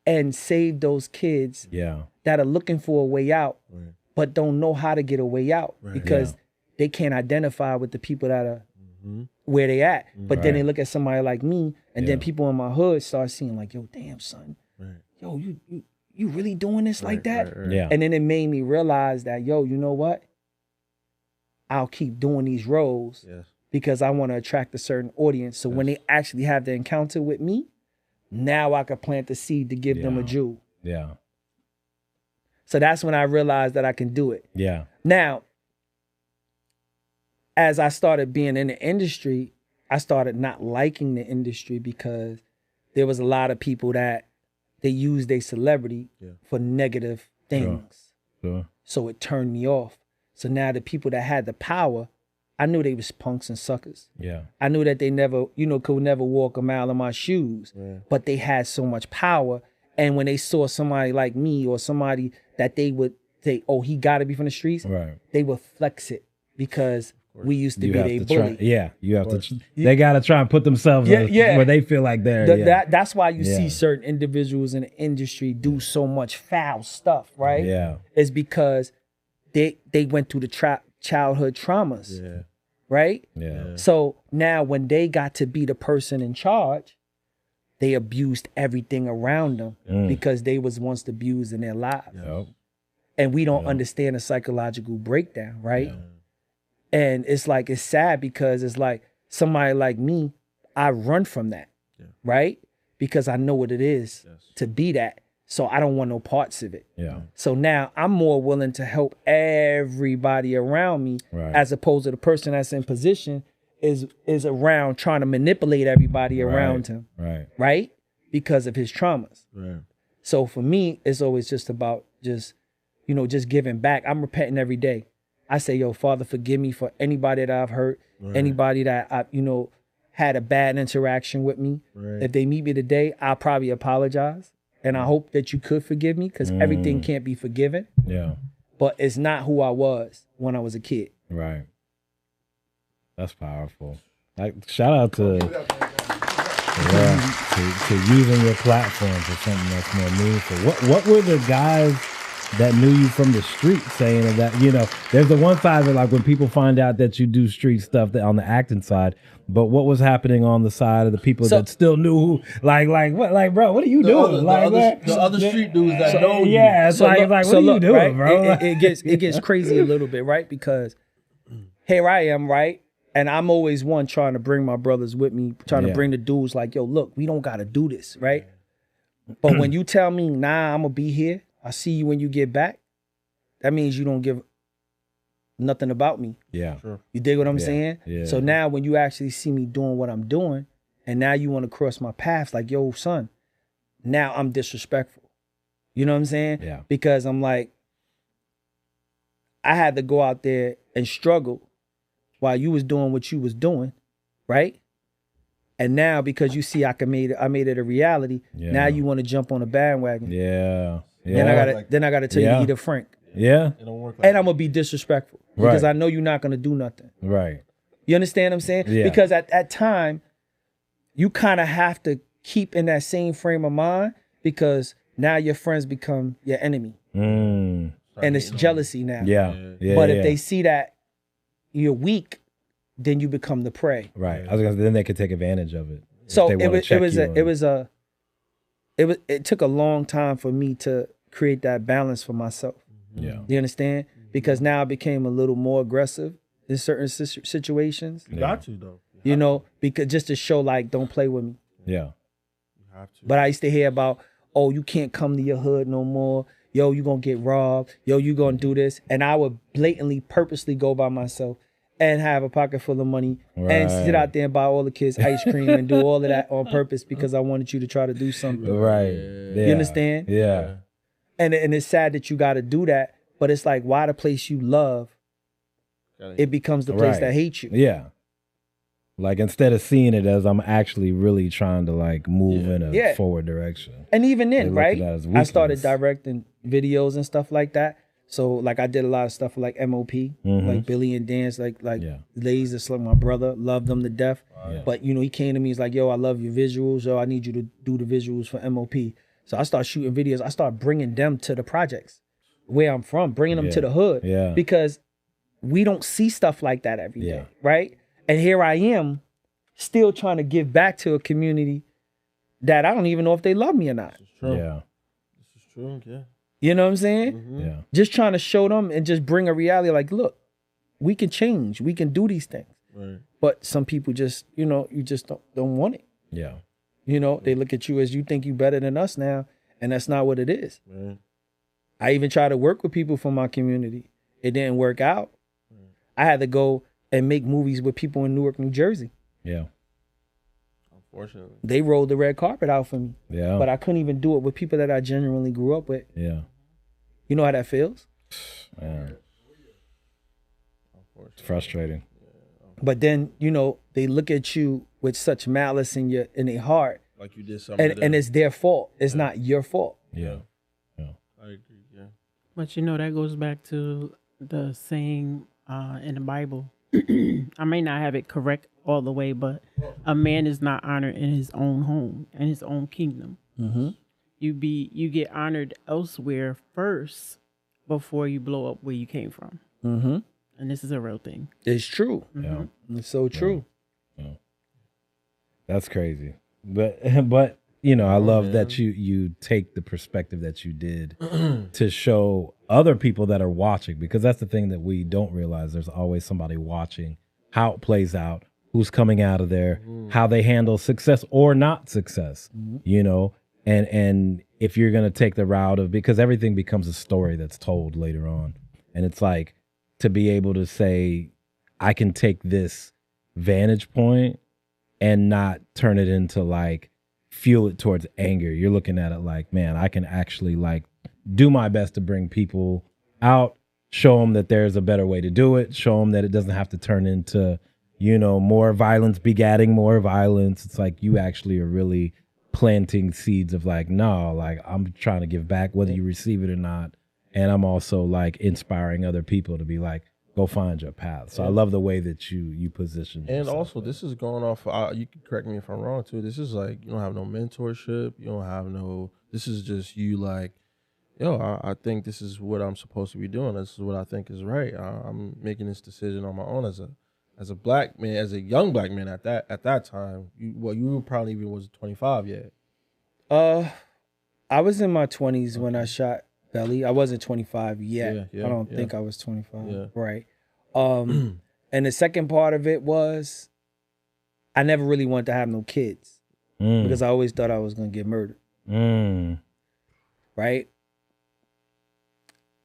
and save those kids Yeah. that are looking for a way out, Right. but don't know how to get a way out because Yeah. they can't identify with the people that are where they at. But then they Right. look at somebody like me, and then Yeah. people in my hood start seeing like, yo, damn, son, Right. yo, you really doing this like that? Right. Yeah. And then it made me realize that, yo, you know what? I'll keep doing these roles Yes. because I want to attract a certain audience. So when they actually have the encounter with me, now I could plant the seed to give them a Yeah. jewel. Yeah. So that's when I realized that I can do it. Yeah. Now, as I started being in the industry, I started not liking the industry because there was a lot of people that they used their celebrity for negative things. Sure. So it turned me off. So now the people that had the power, I knew they was punks and suckers. Yeah. I knew that they never, could never walk a mile in my shoes, but they had so much power. And when they saw somebody like me or somebody that they would say, oh, he got to be from the streets, Right. they would flex it because we used to You be have their to bully. you have to. They got to try and put themselves where they feel like they're. That's why you Yeah. see certain individuals in the industry do so much foul stuff, right? Yeah. It's because they went through the childhood traumas, Yeah. right? Yeah. So now when they got to be the person in charge, they abused everything around them because they was once abused in their lives. Yep. And we don't understand the psychological breakdown, right? And it's like, it's sad because it's like somebody like me, I run from that, right? Because I know what it is to be that. So I don't want no parts of it. Yeah. So now I'm more willing to help everybody around me as opposed to the person that's in position is around trying to manipulate everybody around him, right? Because of his traumas. Right. So for me, it's always just about just giving back. I'm repenting every day. I say, yo, Father, forgive me for anybody that I've hurt, anybody that I, had a bad interaction with me. Right. If they meet me today, I'll probably apologize. And I hope that you could forgive me because everything can't be forgiven. Yeah. But it's not who I was when I was a kid. Right. That's powerful. Like, shout out to using your platform for something that's more meaningful. What were the guys that knew you from the street saying that, there's the one side of it, like when people find out that you do street stuff on the acting side, but what was happening on the side of the people that still knew who, bro, what are you doing? The other street dudes that know you. Yeah, it's what are you doing, bro? It gets crazy a little bit, right? Because here I am, right? And I'm always one trying to bring my brothers with me, trying to bring the dudes like, yo, look, we don't got to do this, right? But when you tell me, nah, I'm going to be here, I see you when you get back, that means you don't give nothing about me. Yeah. Sure. You dig what I'm saying? Yeah. So now when you actually see me doing what I'm doing, and now you want to cross my path, like, yo, son, now I'm disrespectful. You know what I'm saying? Yeah. Because I'm like, I had to go out there and struggle while you was doing what you was doing, right? And now because you see I made it a reality, now you want to jump on a bandwagon. Yeah. Then I gotta tell you to eat a Frank. Yeah. It don't work like And I'm gonna be disrespectful. Because I know you're not gonna do nothing. Right. You understand what I'm saying? Yeah. Because at that time, you kind of have to keep in that same frame of mind because now your friends become your enemy. Mm. And it's jealousy now. Yeah. But if they see that you're weak, then you become the prey. Right. I was gonna say, then they could take advantage of it. So it took a long time for me to create that balance for myself. Yeah. You understand? Because now I became a little more aggressive in certain situations. You got to, though. Because just to show like, don't play with me. Yeah. You have to. But I used to hear about, oh, you can't come to your hood no more. Yo, you gonna get robbed. Yo, you gonna do this. And I would blatantly, purposely go by myself and have a pocket full of money and sit out there and buy all the kids ice cream and do all of that on purpose because I wanted you to try to do something. Right. Yeah. You understand? Yeah. And it's sad that you got to do that, but it's like, why the place you love, it becomes the place that hates you. Yeah. Like, instead of seeing it as I'm actually really trying to like move in a forward direction. And even then, right? I started weakness. directing videos and stuff like that. So like I did a lot of stuff for like MOP, like Billy and Dance, like Lays, that's like my brother, loved them to death. But he came to me, he's like, yo, I love your visuals, yo, I need you to do the visuals for MOP. So I start shooting videos. I start bringing them to the projects where I'm from, bringing them to the hood. Yeah. Because we don't see stuff like that every day, right? And here I am still trying to give back to a community that I don't even know if they love me or not. True. Yeah. This is true. Yeah. You know what I'm saying? Yeah. Just trying to show them and just bring a reality like, look, we can change. We can do these things. Right. But some people just, you just don't want it. Yeah. They look at you as you think you better than us now, and that's not what it is. Right. I even try to work with people from my community. It didn't work out. I had to go and make movies with people in Newark, New Jersey. Yeah. Unfortunately. They rolled the red carpet out for me. Yeah. But I couldn't even do it with people that I genuinely grew up with. Yeah. You know how that feels? Man. It's frustrating. But then, they look at you with such malice in their heart. Like you did something. And it's their fault. It's not your fault. Yeah. I agree. Yeah. But that goes back to the saying in the Bible, I may not have it correct all the way, but a man is not honored in his own home and his own kingdom. Mm-hmm. You get honored elsewhere first before you blow up where you came from. Mm-hmm. And this is a real thing. It's true. Yeah. It's so true. That's crazy. But you know, I love that you take the perspective that you did to show other people that are watching, because that's the thing that we don't realize. There's always somebody watching how it plays out, who's coming out of there, how they handle success or not success, you know, and if you're going to take the route of, because everything becomes a story that's told later on. And it's like, to be able to say, I can take this vantage point and not turn it into like, fuel it towards anger. You're looking at it like, man, I can actually like do my best to bring people out, show them that there's a better way to do it, show them that it doesn't have to turn into, you know, more violence begatting more violence. It's like you actually are really planting seeds of like, no, like I'm trying to give back whether you receive it or not. And I'm also like inspiring other people to be like, go find your path. So I love the way that you position And yourself. also, this is going off. You can correct me if I'm wrong too. This is like you don't have no mentorship. You don't have no. This is just you like, yo. I think this is what I'm supposed to be doing. This is what I think is right. I'm making this decision on my own as a black man, as a young black man at that time. You probably even was 25 yet. I was in my 20s when I shot Belly. I wasn't 25 yet. Yeah, I don't yeah. think I was 25. Yeah. Right. And the second part of it was I never really wanted to have no kids because I always thought I was going to get murdered. Right?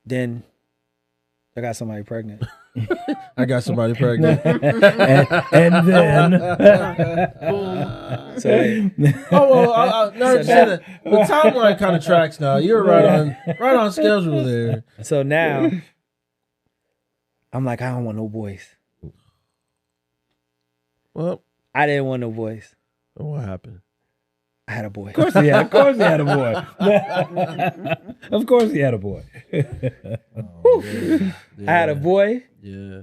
Then I got somebody pregnant. I got somebody pregnant. and then So The timeline kind of tracks now. You're right on schedule there. so now I'm like, I don't want no boys. Well, I didn't want no boys. what happened? I had a boy. of course he had a boy. Of course he had a boy. I had a boy. Yeah.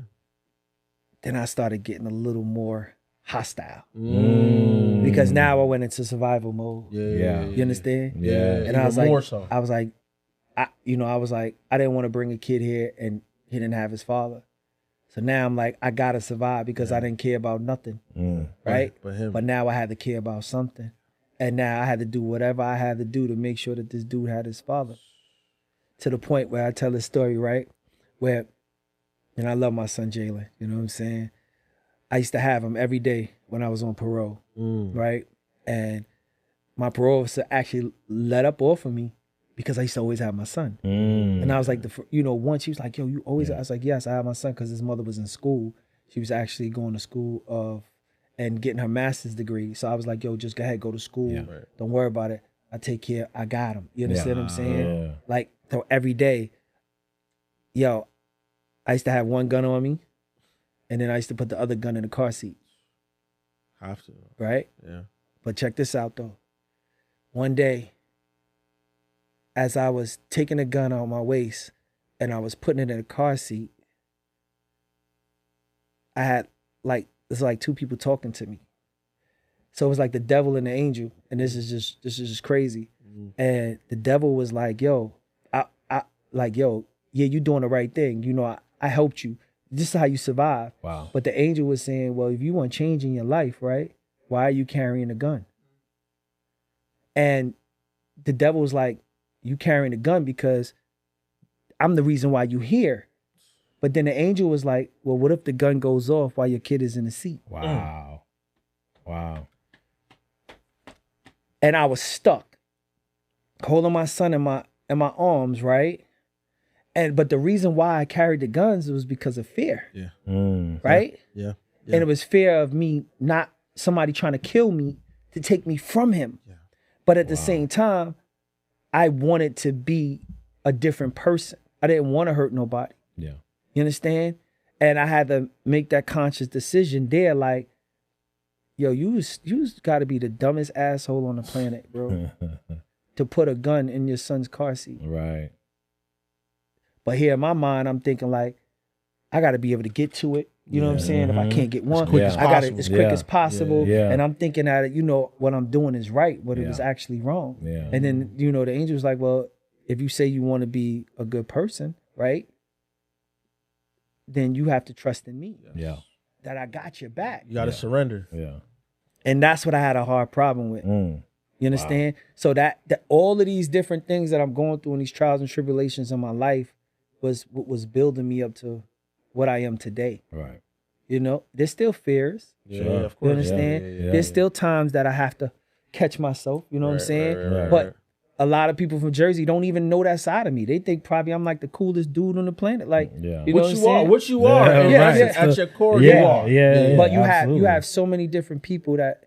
Then I started getting a little more hostile Because because now I went into survival mode. Yeah. You understand? Yeah. And I was like, more so. I was like, I didn't want to bring a kid here and he didn't have his father. So now I'm like, I gotta survive because I didn't care about nothing, right? But now I had to care about something, and now I had to do whatever I had to do to make sure that this dude had his father. To the point where I tell this story, right? Where, and I love my son Jalen. You know what I'm saying? I used to have him every day when I was on parole, right? And my parole officer actually let up off of me because I used to always have my son. And I was like, once she was like, yo, you always, I was like, yes, I have my son because his mother was in school. She was actually going to school and getting her master's degree. So I was like, yo, just go ahead, go to school. Yeah. Right. Don't worry about it. I take care. I got him. You understand what I'm saying? Yeah. Like, so every day, yo, I used to have one gun on me and then I used to put the other gun in the car seat, have to. right? Yeah. But check this out though. One day, as I was taking the gun out my waist and I was putting it in the car seat, I had it's like two people talking to me. So it was like the devil and the angel, and this is just crazy. And the devil was like, yo, yeah, you doing the right thing. You know, I helped you. This is how you survive. Wow. But the angel was saying, well, if you want change in your life, right? Why are you carrying a gun? And the devil was like, you carrying a gun because I'm the reason why you here. But then the angel was like, well, what if the gun goes off while your kid is in the seat? Wow. Wow. And I was stuck, holding my son in my arms, right? But the reason why I carried the guns was because of fear, right? Yeah. And it was fear of me, not somebody trying to kill me to take me from him. Yeah. But at the same time, I wanted to be a different person. I didn't want to hurt nobody. Yeah. You understand? And I had to make that conscious decision there, like, yo, you got to be the dumbest asshole on the planet, bro, to put a gun in your son's car seat. Right. But here in my mind, I'm thinking like, I got to be able to get to it. You know what I'm saying? If I can't get one, quick as I got it possible. as quick as possible. Yeah. And I'm thinking that, what I'm doing is right, but it was actually wrong. Yeah. And then, the angel was like, well, if you say you want to be a good person, right? Then you have to trust in me. Yeah. That I got your back. You got to surrender. Yeah. And that's what I had a hard problem with. You understand? So that all of these different things that I'm going through in these trials and tribulations in my life was what was building me up to what I am today. Right. There's still fears. Yeah, Sure. of course. You understand? Yeah. There's still times that I have to catch myself. You know what I'm saying? right. But a lot of people from Jersey don't even know that side of me. They think probably I'm like the coolest dude on the planet. Like, Yeah. you know what I'm saying? What you are. And Yeah, that's yeah. at your core, Yeah, you are. yeah. But you absolutely. have so many different people that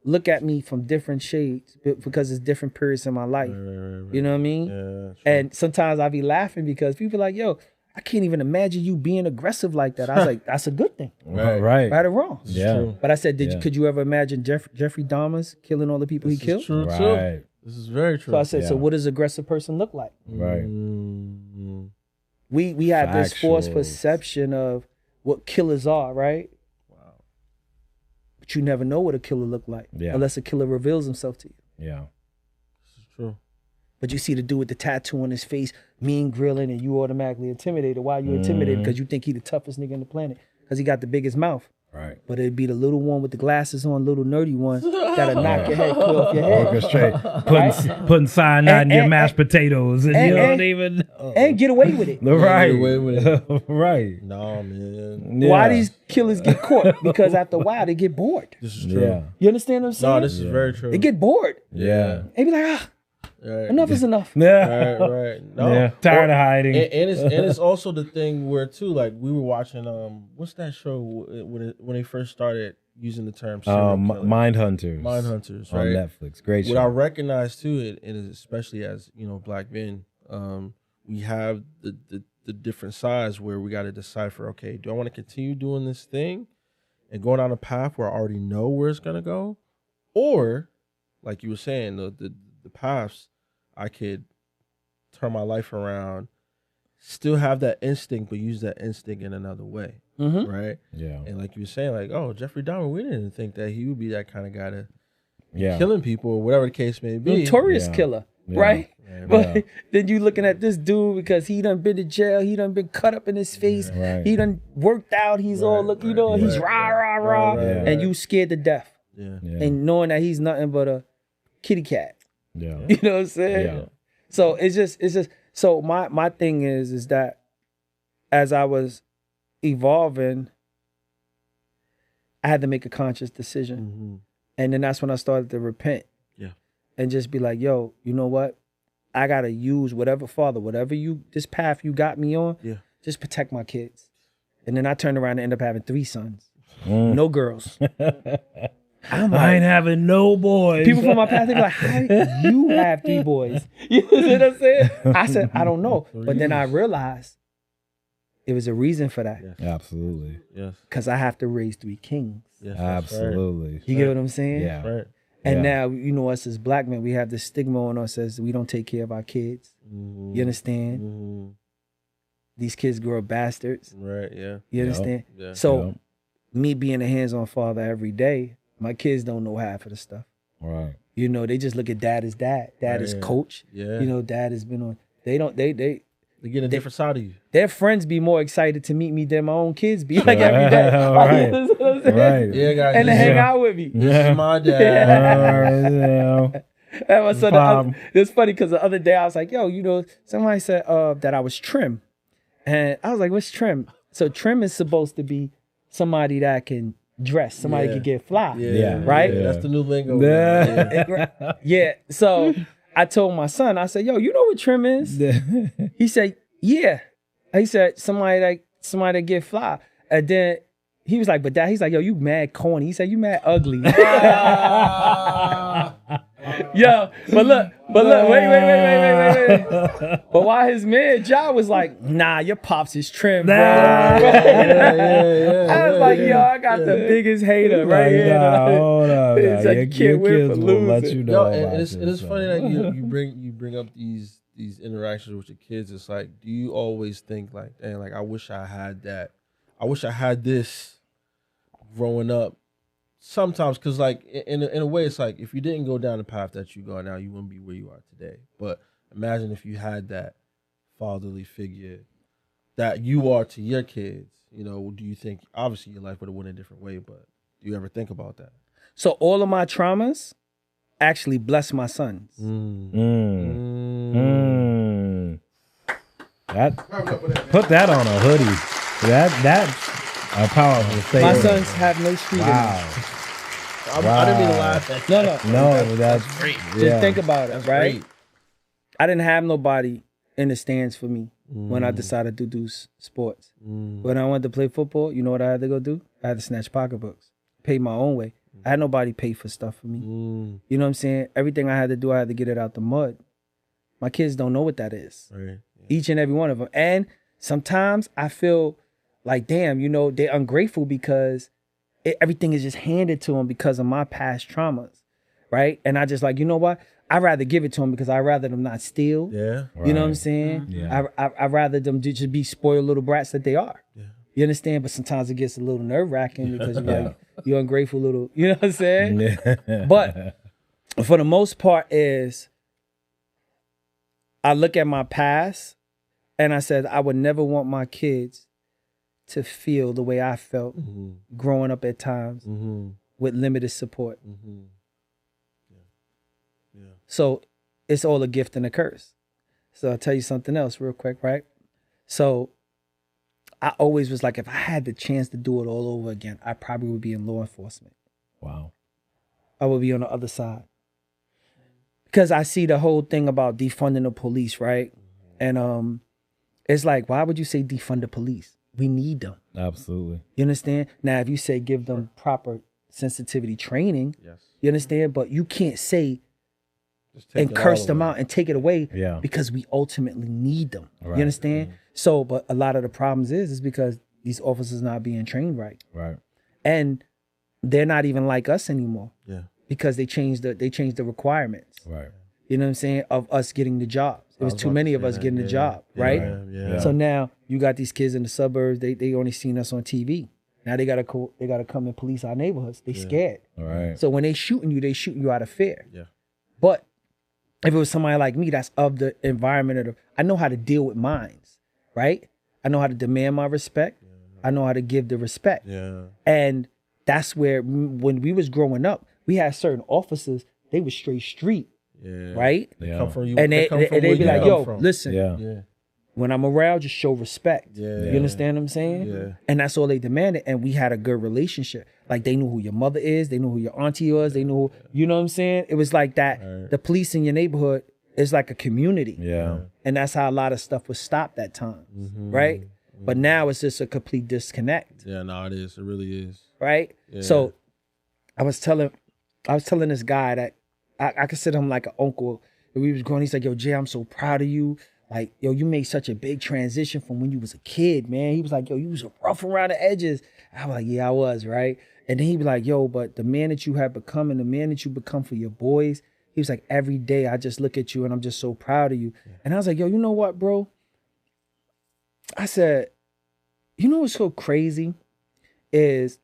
look at me from different shades because it's different periods in my life. You know what I mean? Yeah, sure. And sometimes I be laughing because people are like, yo, I can't even imagine you being aggressive like that. I was like, that's a good thing. Right. Right or wrong. Yeah. But I said, Yeah. could you ever imagine Jeffrey Dahmer's killing all the people he killed? True, Right. too. This is very true. So I said, so Yeah. what does aggressive person look like? Right. Mm-hmm. We have this false Factuals. perception of what killers are, right? Wow. But you never know what a killer look like unless a killer reveals himself to you. Yeah. This is true. But you see the dude with the tattoo on his face, mean grilling, and you automatically intimidated. Why you intimidated? Because you think he the toughest nigga on the planet because he got the biggest mouth. Right. But it'd be the little one with the glasses on, little nerdy one that'll knock your head clear off your head. Orchestrate. Putting cyanide in your And- mashed potatoes and you don't even know. And get away with it. Right. away with it. Right. No, man. Yeah. Why these killers get caught? Because after a while they get bored. This is true. Yeah. You understand what I'm saying? No, this is very true. They get bored. Yeah. They be like, Right. enough is enough. Yeah. Right. No. Yeah. Tired of hiding. And it's also the thing where too, like we were watching what's that show when they first started using the term serial killer? Mindhunters. Mindhunters, On right? Netflix. Great show. What I recognize too, and especially as black men, we have the different sides where we got to decipher. Okay, do I want to continue doing this thing and going down a path where I already know where it's gonna go, or like you were saying, the paths I could turn my life around, still have that instinct, but use that instinct in another way, right? Yeah. And like you were saying, like, oh, Jeffrey Dahmer, we didn't think that he would be that kind of guy to Yeah. killing people or whatever the case may be. Notorious Yeah. killer, Yeah. right? Yeah, But then you looking at this dude because he done been to jail, he done been cut up in his face, Right. he done worked out, he's all look, he's right, rah, right, and you scared to death, Yeah. Yeah. and knowing that he's nothing but a kitty cat. Yeah. You know what I'm saying? Yeah. So it's just so my thing is that as I was evolving, I had to make a conscious decision. Mm-hmm. And then that's when I started to repent. Yeah. And just be like, yo, you know what? I gotta use whatever this path you got me on, Yeah. just protect my kids. And then I turned around and ended up having 3 sons. Mm. No girls. I'm I ain't like, having no boys. people from my past, they be like, how did you have 3 boys? You know what I'm saying? I said, I don't know. But then I realized it was a reason for that. Yes. Absolutely. Yes. Because I have to raise 3 kings. Yes. That's right. Absolutely. You get what I'm saying? Yeah. Right. And Yeah. now, us as black men, we have this stigma on us as we don't take care of our kids. Mm-hmm. You understand? Mm-hmm. These kids grow up bastards. Right. Yeah. You understand? Yeah. So, Yeah. me being a hands-on father every day, my kids don't know half of the stuff. Right. They just look at dad as dad. Dad is Right. coach. Yeah. Dad has been on. They get a different side of you. their friends be more excited to meet me than my own kids be like every day. Right. You know what I'm saying? Right. Yeah, guys. And they this, hang out with me. this is my dad. Yeah. And my son, Mom. it's funny because the other day I was like, yo, somebody said that I was trim. And I was like, what's trim? So trim is supposed to be somebody that can dress, somebody Yeah. can get fly. Yeah. Right? Yeah, that's the new lingo. Yeah. Yeah. Yeah. So I told my son, I said, yo, you know what trim is? He said, yeah. He said, somebody that get fly. And then he was like, but dad, he's like, yo, you mad corny. He said, you mad ugly. Yo, but look, wait. But why his man John was like, nah, your pops is trim, bro. I was like, yo, I got the biggest hater right here. Hold up. It's now. like you can't win for will let losing. you know. Yo, about and it's this, funny that you bring up these interactions with your kids. It's like, do you always think like, dang, like I wish I had that I wish I had this growing up. Sometimes, because like in a way, it's like if you didn't go down the path that you go now, you wouldn't be where you are today. But imagine if you had that fatherly figure that you are to your kids. You know, do you think obviously your life would have went a different way? But do you ever think about that? So all of my traumas actually bless my sons. Put that on a hoodie. That's a powerful statement. My sons have no street in them. I didn't mean to laugh at that. No, that's great. Just think about it, That's right? great. I didn't have nobody in the stands for me when I decided to do sports. When I wanted to play football, you know what I had to go do? I had to snatch pocketbooks, pay my own way. I had nobody pay for stuff for me. You know what I'm saying? Everything I had to do, I had to get it out the mud. My kids don't know what that is. Right. Each and every one of them. And sometimes I feel like, damn, you know, they're ungrateful because everything is just handed to them because of my past traumas, right? And I just like, you know what? I'd rather give it to them because I'd rather them not steal. Yeah. You know what I'm saying? Yeah. I'd rather them just be spoiled little brats that they are. Yeah. You understand? But sometimes it gets a little nerve-wracking because you're like, you're ungrateful little, you know what I'm saying? But for the most part is, I look at my past and I said, I would never want my kids to feel the way I felt growing up at times with limited support. So it's all a gift and a curse. So I'll tell you something else real quick, right? So I always was like, if I had the chance to do it all over again, I probably would be in law enforcement. Wow. I would be on the other side. Because I see the whole thing about defunding the police, right? And it's like, why would you say defund the police? We need them. Absolutely. You understand? Now, if you say give them proper sensitivity training, Yes. you understand? But you can't say Just take and it curse all them away. out and take it away Yeah. because we ultimately need them. Right. You understand? So, but a lot of the problems is because these officers not being trained right. Right. And they're not even like us anymore Yeah. because they changed the requirements. Right. You know what I'm saying? Of us getting the jobs. It was was too about many to of say us that, getting the yeah. job, Yeah, right? yeah. So now you got these kids in the suburbs. They only seen us on TV. Now they gotta come and police our neighborhoods. They scared. All right. So when they shooting you out of fear. Yeah. But if it was somebody like me that's of the environment I know how to deal with minds, right? I know how to demand my respect. I know how to give the respect. Yeah. And that's where when we was growing up, we had certain officers, they was straight street, Yeah. right? Yeah. Come from you. And they come from be where you like, come yo, from. listen, Yeah. Yeah. when I'm around, just show respect. Yeah. You understand what I'm saying? Yeah. And that's all they demanded. And we had a good relationship. Like they knew who your mother is, they knew who your auntie was, they knew who, you know what I'm saying? It was like that. Right. The police in your neighborhood is like a community. Yeah. And that's how a lot of stuff was stopped at times, right? But now it's just a complete disconnect, Yeah. No, it is. It really is. right? Yeah. So I was telling this guy that I consider him like an uncle. And we was growing. He's like, yo, Jay, I'm so proud of you. Like, yo, you made such a big transition from when you was a kid, man. He was like, yo, you was rough around the edges. I was like, yeah, I was, right? And then he was like, yo, but the man that you have become and the man that you become for your boys, he was like, every day I just look at you and I'm just so proud of you. And I was like, yo, you know what, bro? I said, you know what's so crazy is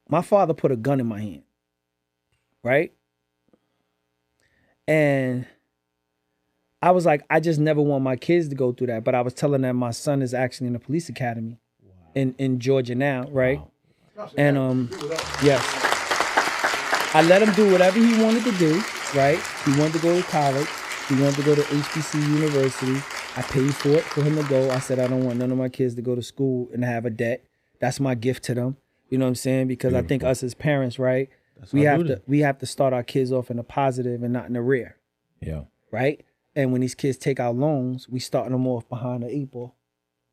my father put a gun in my hand, right? And I was like, I just never want my kids to go through that. But I was telling them my son is actually in the police academy in Georgia now, right? And yes. I let him do whatever he wanted to do, right? He wanted to go to college. He wanted to go to HBC University. I paid for it for him to go. I said, I don't want none of my kids to go to school and have a debt. That's my gift to them. You know what I'm saying? Because I think us as parents, right? We have to start our kids off in a positive and not in the rear, Yeah. right? And when these kids take out loans, we starting them off behind the 8 ball,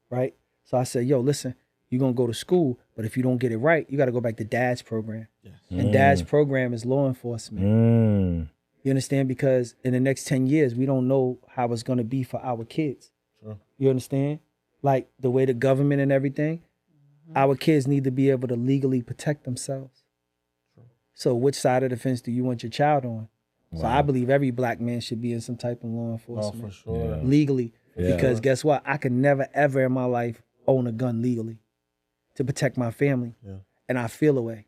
right? So I said, yo, listen, you're going to go to school, but if you don't get it right, you got to go back to dad's program. Yes. And dad's program is law enforcement. You understand? Because in the next 10 years, we don't know how it's going to be for our kids. Sure. You understand? Like the way the government and everything, our kids need to be able to legally protect themselves. Sure. So which side of the fence do you want your child on? Wow. So I believe every black man should be in some type of law enforcement. Oh, for sure. Legally. Because guess what? I could never, ever in my life own a gun legally. to protect my family. Yeah. And I feel away.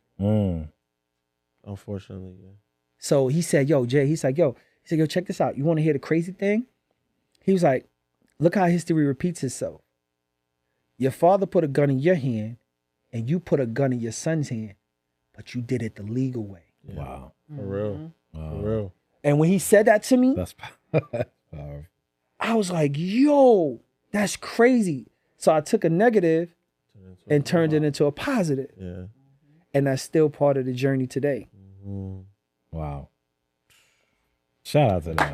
Unfortunately, yeah. So he said, yo, Jay, he said, yo, check this out. You want to hear the crazy thing? He was like, look how history repeats itself. Your father put a gun in your hand and you put a gun in your son's hand, but you did it the legal way. Yeah. Wow. For real. For real. And when he said that to me, That's powerful. I was like, yo, that's crazy. So I took a negative and turned it into a positive. Yeah. And that's still part of the journey today. Wow. Shout out to that.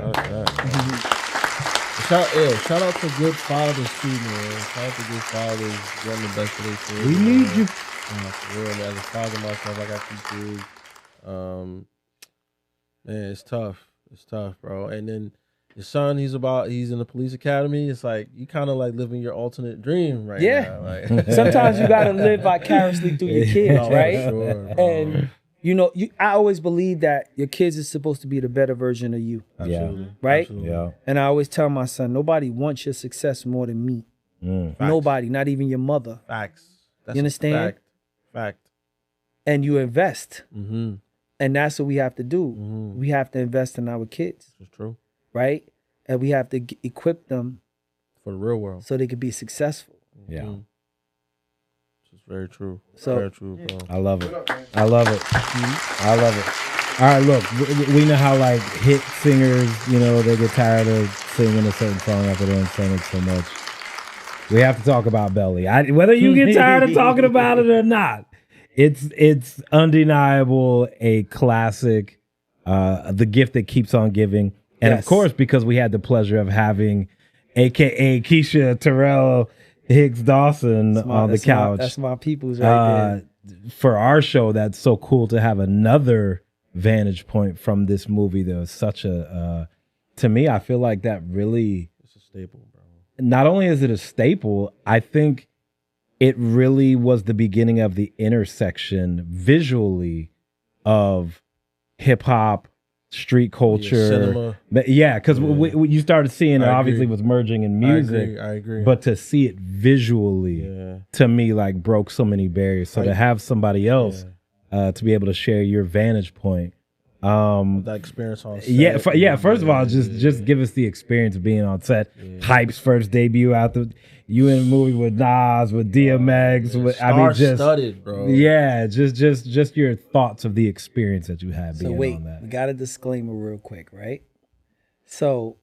Shout out to good fathers too, man. Shout out to good fathers doing the best for their kids. We need you. For real, man. As a father myself, I got 2 kids. Man, it's tough. It's tough, bro. And then your son, he's in the police academy. It's like you kind of like living your alternate dream right now. Like, Sometimes you gotta live vicariously through your kids, right? Sure, And you know, I always believe that your kids is supposed to be the better version of you, absolutely. right? Absolutely. Yeah. And I always tell my son, nobody wants your success more than me. Nobody, not even your mother. Facts. That's You understand? Fact. And you invest, Mm-hmm. and that's what we have to do. Mm-hmm. We have to invest in our kids, It's true. right? And we have to equip them For the real world. so they can be successful. Yeah. Mhm. It's very true. So- Very true, bro. I love it. I love it. I love it. All right, look, we know how like hit singers, you know, they get tired of singing a certain song after they've sung it so much. We have to talk about Belly. Whether you get tired of talking about it or not, it's undeniable a classic, the gift that keeps on giving. And of Yes. course, because we had the pleasure of having AKA Keisha Terrell Hicks Dawson on the couch. That's my people's right there. For our show, that's so cool to have another vantage point from this movie. There was such a, to me, I feel like that really, It's a staple, bro. not only is it a staple, I think it really was the beginning of the intersection visually of hip hop, street culture, cinema. Yeah, because you started seeing it I obviously agree. was merging in music. I agree. But to see it visually, yeah. to me, like broke so many barriers. So to have somebody else to be able to share your vantage point, That experience on set. First of all, just give us the experience of being on set. Hype's first debut out you in a movie with Nas, with DMX, with Star-studded, bro. Yeah, just your thoughts of the experience that you had So being wait, on that. we got a disclaimer real quick, right? So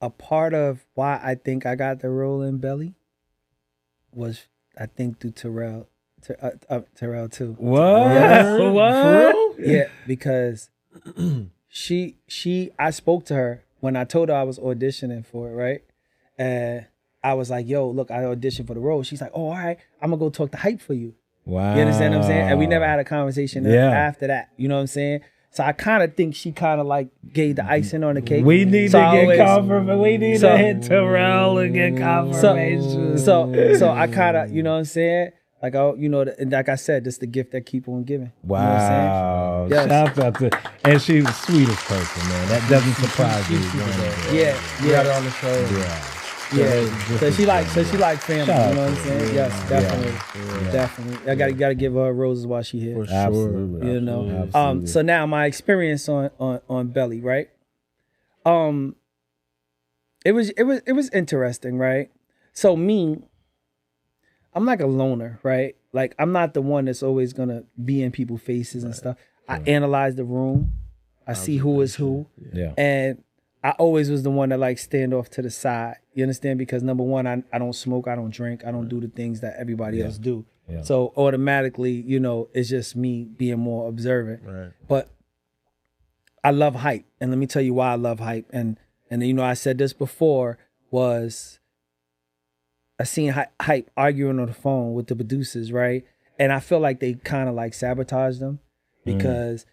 a part of why I think I got the role in Belly was I think through Terrell too. What? Yes. What? Yeah, because I spoke to her when I told her I was auditioning for it, right? And I was like, yo, look, I auditioned for the role. She's like, oh, all right, I'm gonna go talk to Hype for you. Wow. You understand what I'm saying? And we never had a conversation after that. You know what I'm saying? So I kind of think she kind of like gave the icing on the cake. We need So to I get always- confirmation. We need so- to hit Terrell and get confirmation. So I kind of, you know what I'm saying? Like, and like I said, this is the gift that keep on giving. Wow. You know what I'm saying? Yes. Shout out to, and she's the sweetest person, man. That doesn't surprise me. We got her on the show. Yeah. Yeah. So she like family. Shout out You know what I'm to saying? her. Yes, definitely. Definitely. I gotta give her roses while she here. For sure. Absolutely. You know. Absolutely. So now my experience on Belly, right? It was interesting, right? So me, I'm like a loner, right? Like I'm not the one that's always gonna be in people's faces and stuff. I analyze the room. I see who is who. Yeah. And I always was the one that like stand off to the side. You understand? Because number one, I don't smoke, I don't drink, I don't do the things that everybody else do. Yeah. So automatically, you know, it's just me being more observant. Right. But I love Hype. And let me tell you why I love Hype. And you know, I said this before, was I seen Hype arguing on the phone with the producers, right? And I feel like they kind of like sabotaged them because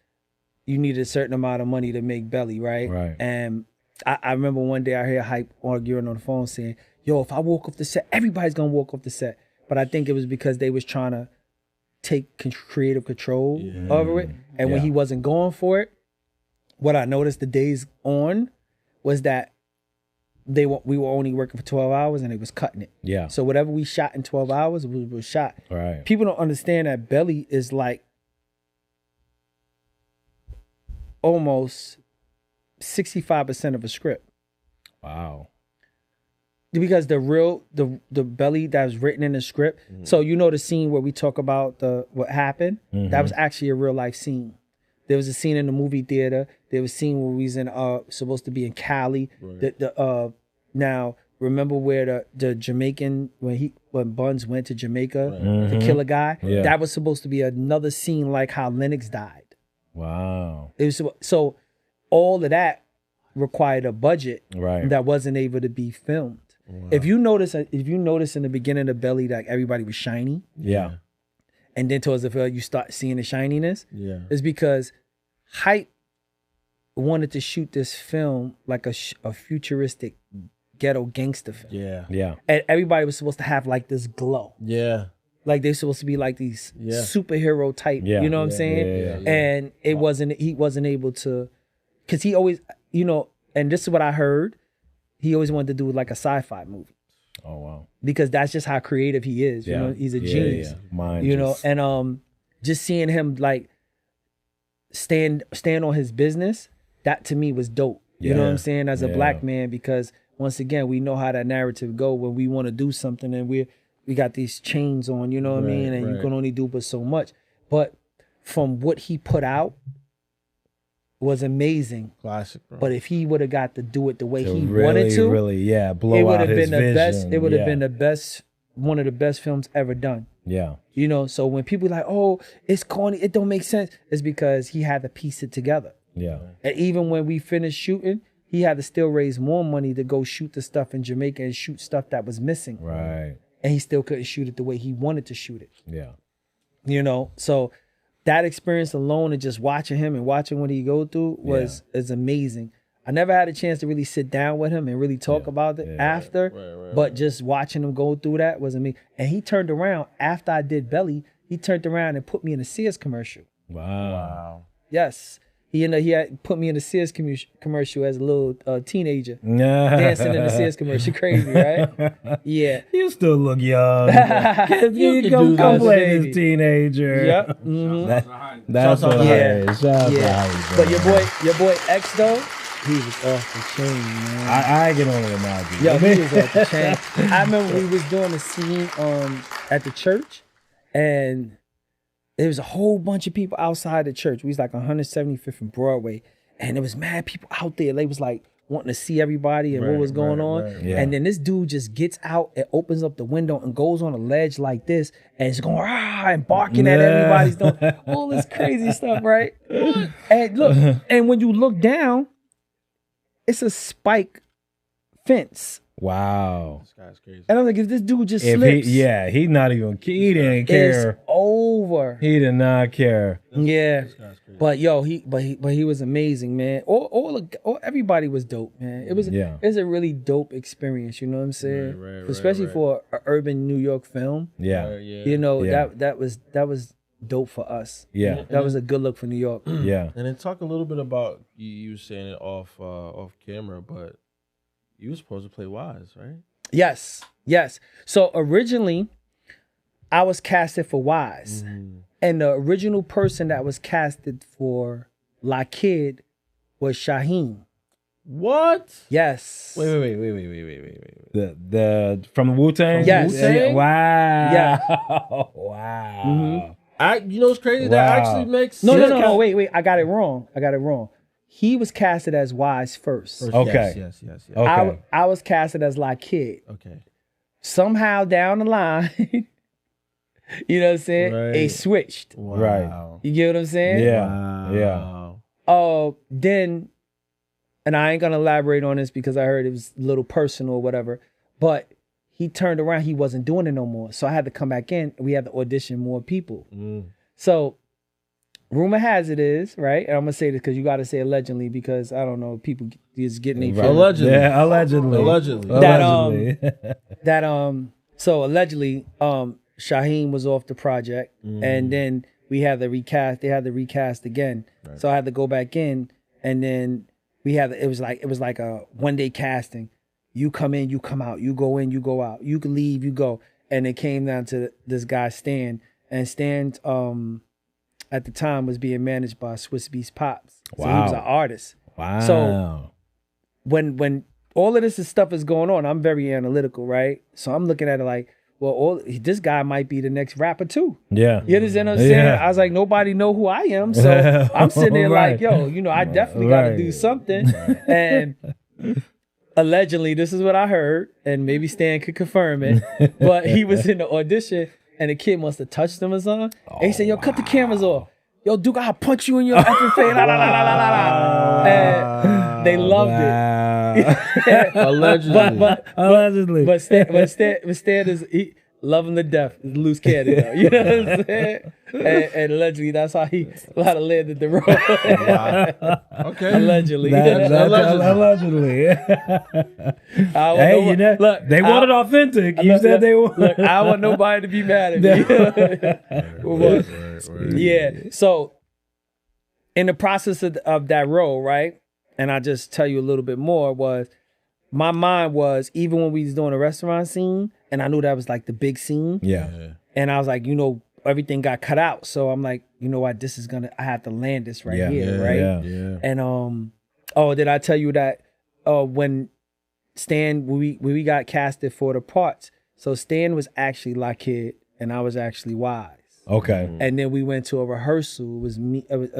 you need a certain amount of money to make Belly, right? Right. And I remember one day I heard Hype arguing on the phone saying, yo, if I walk off the set, everybody's gonna walk off the set. But I think it was because they was trying to take creative control over it. And when he wasn't going for it, what I noticed the days on was that we were only working for 12 hours and they was cutting it. Yeah. So whatever we shot in 12 hours was shot. Right. People don't understand that Belly is like almost 65% of a script. Wow. Because the Belly that was written in the script. So you know the scene where we talk about what happened? That was actually a real life scene. There was a scene in the movie theater. There was a scene where we was in supposed to be in Cali. Right. Now remember where the Jamaican when Buns went to Jamaica to kill a guy? Yeah. That was supposed to be another scene like how Lennox died. Wow. It was so all of that required a budget Right. that wasn't able to be filmed. Wow. If you notice in the beginning of Belly that everybody was shiny, Yeah. and then towards the film you start seeing the shininess, Yeah. it's because Hype wanted to shoot this film like a futuristic ghetto gangster film. Yeah. Yeah. And everybody was supposed to have like this glow. Yeah. Like they're supposed to be like these Yeah. superhero type, Yeah. you know what I'm saying? Yeah. And he wasn't able to, because he always, and this is what I heard, he always wanted to do like a sci-fi movie. Oh wow. Because that's just how creative he is. Yeah. He's a genius. Yeah. Mine. And just seeing him like stand on his business, that to me was dope. You know what I'm saying? As a black man, because once again, we know how that narrative go when we want to do something and we got these chains on, you know what I mean? And you can only do but so much. But from what he put out was amazing. Classic, bro. But if he would have got to do it the way he really, wanted to, really, blow it would out have his been the best. vision. It would have been the best, one of the best films ever done. Yeah. So when people like, oh, it's corny, it don't make sense, it's because he had to piece it together. Yeah. And even when we finished shooting, he had to still raise more money to go shoot the stuff in Jamaica and shoot stuff that was missing. Right. And he still couldn't shoot it the way he wanted to shoot it. Yeah. So that experience alone and just watching him and watching what he go through is amazing. I never had a chance to really sit down with him and really talk about it after, but just watching him go through that was amazing. And he turned around after I did Belly. He turned around and put me in a Sears commercial. Wow. Yes, he had put me in a Sears commercial as a little teenager, dancing in the Sears commercial. Crazy, right? Yeah. You still look young. You can come do that, play baby. this teenager. Yep. Mhm. That's Shout out to hilarious. Shout out to Yeah. Hype, But man. your boy X though, he was off the chain, man. I can only imagine. Yo, he was off the chain. I remember we was doing a scene at the church, and there was a whole bunch of people outside the church. We was like 175th and Broadway, and there was mad people out there. They was like wanting to see everybody and what was going on. Yeah. And then this dude just gets out and opens up the window and goes on a ledge like this, and it's going and barking at everybody's doing all this crazy stuff, right? And look, and when you look down, it's a spike fence. Wow. This guy's crazy. And I'm like, if this dude just If slips, he not even, he didn't care. it's over. He did not care. Yeah, but yo, he was amazing, man. All everybody was dope, man. It was it's a really dope experience. You know what I'm saying? Right, Especially for an urban New York film. Yeah. You know that was dope for us. Yeah. That was a good look for New York. Yeah. And then talk a little bit about you were saying it off camera, but you were supposed to play Wise, right? Yes. So originally, I was casted for Wise, and the original person that was casted for La Kid was Shaheem. What? Yes. Wait. The from the Wu-Tang? Yes. Wu-Tang? Wow. Yeah. Wow. You know what's crazy? That Wow. actually makes No, sense. wait. I got it wrong. He was casted as Wise first. Okay. Yes. Okay. I was casted as La Kid. Okay. Somehow down the line, you know what I'm saying? Right. It switched. Wow. Right. You get what I'm saying? Yeah. Wow. Then, and I ain't gonna elaborate on this because I heard it was a little personal or whatever, but he turned around, he wasn't doing it no more. So I had to come back in and we had to audition more people. So rumor has it is, right? And I'm gonna say this because you gotta say allegedly because I don't know, people is getting their Allegedly. Yeah, allegedly. So allegedly, Shaheem was off the project, and then we had the recast. They had to recast again, so I had to go back in, and then it was like a 1 day casting, you come in, you come out, you go in, you go out, you can leave, you go. And it came down to this guy Stan, and Stan at the time was being managed by Swiss Beats Pops. So he was an artist. Wow. So when all of this stuff is going on, I'm very analytical, right? So I'm looking at it like, well, this guy might be the next rapper too. Yeah. You understand what I'm saying? Yeah. I was like, nobody know who I am. So I'm sitting there Right. like, yo, I definitely got to do something. And allegedly, this is what I heard, and maybe Stan could confirm it, but he was in the audition, and the kid must have touched him or something. And he said, yo, cut the cameras off. Yo, Duke, I'll punch you in your effing face. La, la, la, la, la, la, la. And they loved it. Allegedly. Allegedly. But Stan is loving to death. He's a loose cannon, though. You know what I'm saying? And allegedly, that's how he landed the role. Okay. Allegedly. Allegedly. Hey, you know, look, they wanted authentic. You said they wanted. Look, I don't want nobody to be mad at me. Right. Yeah. So, in the process of that role, right? And I just tell you a little bit more was, my mind was, even when we was doing a restaurant scene, and I knew that was like the big scene. Yeah. And I was like, everything got cut out. So I'm like, you know what? I have to land this right here, right? Yeah. And did I tell you that when Stan, when we got casted for the parts, so Stan was actually Lockheed and I was actually Wise. Okay. And then we went to a rehearsal. It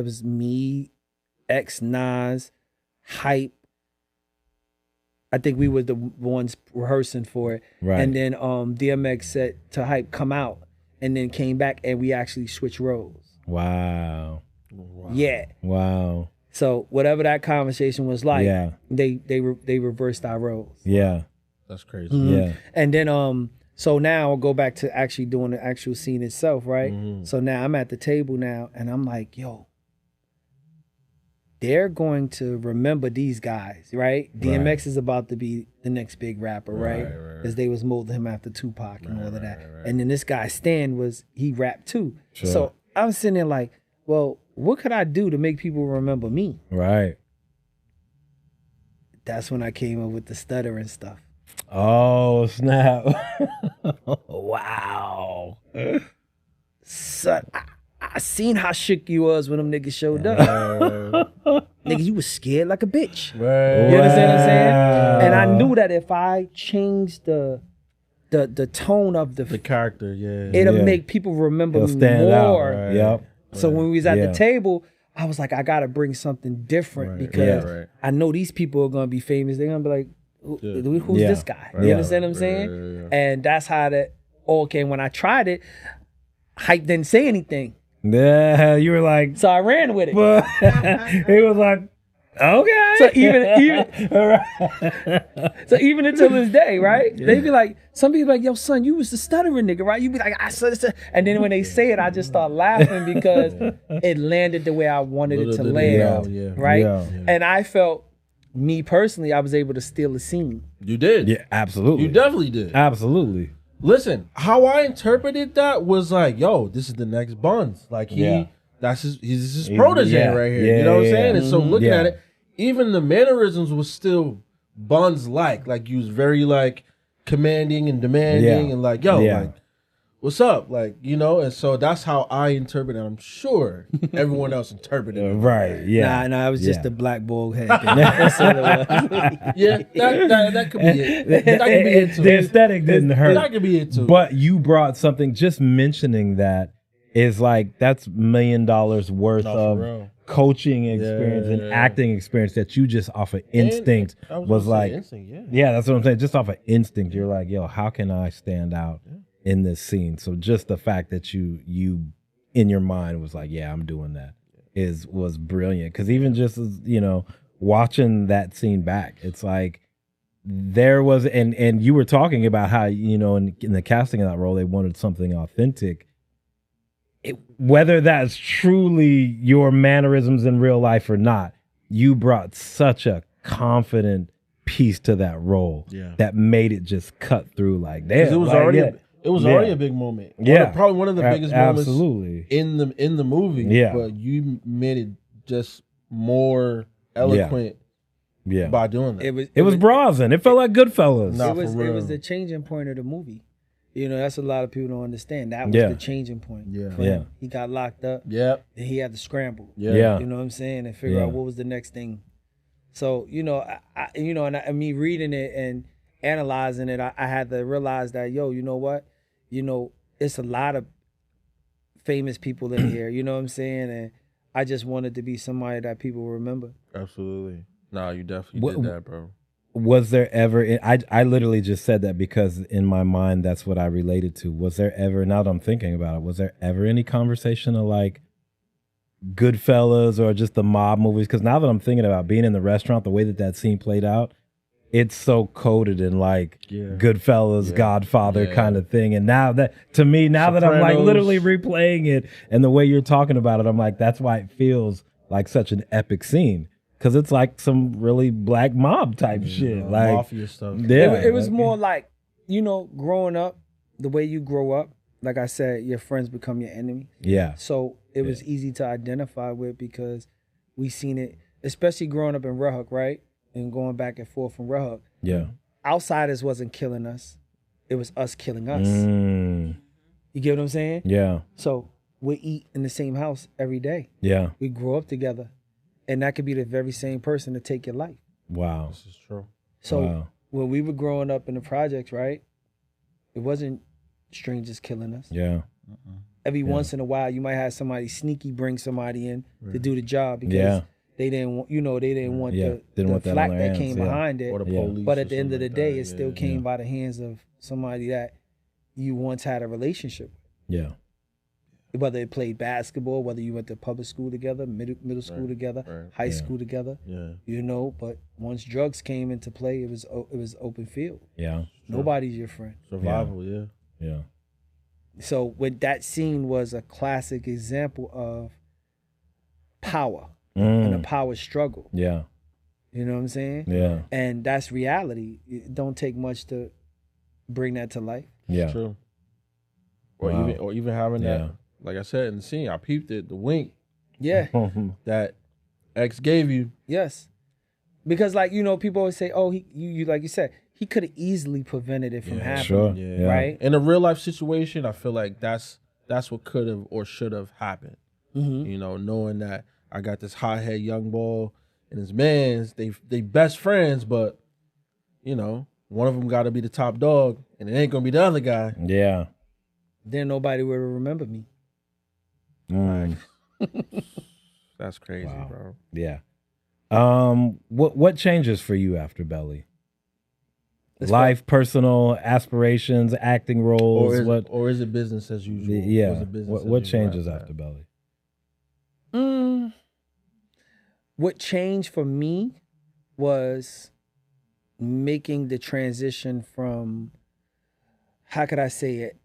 was me, X Nas, Hype. I think we were the ones rehearsing for it. Right. And then DMX said to Hype, come out, and then came back and we actually switched roles. Wow. Yeah. Wow. So whatever that conversation was like, Yeah. they reversed our roles. Yeah. That's crazy. Yeah. And then so now I'll go back to actually doing the actual scene itself, right? So now I'm at the table now and I'm like, yo, they're going to remember these guys, right? DMX is about to be the next big rapper, right? Because they was molding him after Tupac and all of that. And then this guy Stan he rapped too. Sure. So I'm sitting there like, well, what could I do to make people remember me? Right. That's when I came up with the stuttering stuff. Oh, snap. Wow. Son, I seen how shook you was when them niggas showed up. Nigga, you was scared like a bitch. Right. You understand what I'm saying? And I knew that if I changed the tone of the character, yeah. it'll make people remember It'll me stand more. out. Right. Yep. So when we was at Yeah. the table, I was like, I gotta bring something different because I know these people are gonna be famous. They're gonna be like, who's Yeah. this guy? Right. You understand what I'm saying? And that's how that all came. When I tried it, Hype didn't say anything. Yeah, you were like, So I ran with it. he was like, okay. So even until this day, right? They be like, some people be like, yo, son, you was the stuttering nigga, right? You be like, I said this. And then when they say it, I just start laughing because it landed the way I wanted it to land, right? Yeah. And I felt, me personally, I was able to steal a scene. You did. Yeah, absolutely. You definitely did. Absolutely. Listen, how I interpreted that was like, yo, this is the next Buns. Like he's his protege right here. You know what I'm saying? And so looking at it, even the mannerisms was still Buns like he was very like commanding and demanding and like, yo, like, what's up? Like, and so that's how I interpret it. I'm sure everyone else interpreted it. Right. Yeah. Nah, it was just the black bald head thing. That's all it was. Yeah, that could be it. That could be it too. The aesthetic didn't hurt. That could be it too. But you brought something, just mentioning that is like, that's $1 million worth of coaching experience and acting experience that you just off of instinct was like, instinct, that's what I'm saying. Just off of instinct, you're like, yo, how can I stand out in this scene? So just the fact that you in your mind was like, yeah, I'm doing that was brilliant. Because even just watching that scene back, it's like there was and you were talking about how in the casting of that role they wanted something authentic. Whether that's truly your mannerisms in real life or not, you brought such a confident piece to that role that made it just cut through like damn. It was already a big moment. Probably one of the biggest moments in the movie. Yeah. But you made it just more eloquent Yeah. by doing that. It was brazen. It felt like Goodfellas. Nah, it was for it was real. the changing point of the movie. You know, that's a lot of people don't understand. That was Yeah. the changing point. Yeah. for Yeah. him. He got locked up. Yep. And he had to scramble. Yeah. You know what I'm saying? And figure Yeah. out what was the next thing. So, you know, and me reading it and analyzing it, I had to realize that, yo, you know what? You know, it's a lot of famous people in here, you know what I'm saying? And I just wanted to be somebody that people remember. Absolutely. Nah, you definitely What- did that, bro. Was there ever, I literally just said that because in my mind, that's what I related to. Was there ever, now that I'm thinking about it, was there ever any conversation of like Goodfellas or just the mob movies? Because now that I'm thinking about being in the restaurant, the way that scene played out, it's so coded in like Goodfellas, Godfather kind of thing. And now that, to me, now that I'm like Sopranos. literally replaying it and the way you're talking about it, I'm like, that's why it feels like such an epic scene. Because it's like some really black mob type shit. Like, Mafia stuff. yeah, It was like- more like, you know, growing up, the way you grow up, like I said, your friends become your enemy. Yeah. So it was easy to identify with because we seen it, especially growing up in Red Hook, right? And going back and forth from Red Hook. Yeah. Outsiders wasn't killing us. It was us killing us. Mm, You get what I'm saying? yeah. So we eat in the same house every day. Yeah. We grow up together. And that could be the very same person to take your life. Wow. This is true. So Wow. when we were growing up in the projects, right? It wasn't strangers killing us. Yeah. Every once in a while, you might have somebody sneaky bring somebody in to do the job because Yeah. they didn't want, they didn't want Yeah. the, Didn't the want that on flack their that hands, came yeah. behind it. Or the Yeah. police. But or at the end of the something day, like it still that. came by the hands of somebody that you once had a relationship with. Yeah. Whether it played basketball, whether you went to public school together, middle school together, right. high school together, Yeah. But once drugs came into play, it was open field. Yeah. Nobody's your friend. Survival, yeah. Yeah. So with that scene was a classic example of power and a power struggle. Yeah. You know what I'm saying? Yeah. And that's reality. It don't take much to bring that to life. Yeah. True. Or Wow. even having Yeah. that, like I said in the scene, I peeped it, the wink Yeah. that X gave you. Yes. Because people always say, oh, you like you said, he could have easily prevented it from happening. Sure. Yeah. Right? In a real life situation, I feel like that's what could have or should have happened. Mm-hmm. You know, knowing that I got this hothead young ball and his mans, they best friends, but one of them got to be the top dog, and it ain't gonna be the other guy. Yeah. Then nobody would remember me. Mm. That's crazy, Wow. bro. Yeah. What changes for you after Belly? As Life, personal aspirations, acting roles. Or is it business as usual? Yeah. Or is it business as What usual changes after after Belly? What changed for me was making the transition from, how could I say it,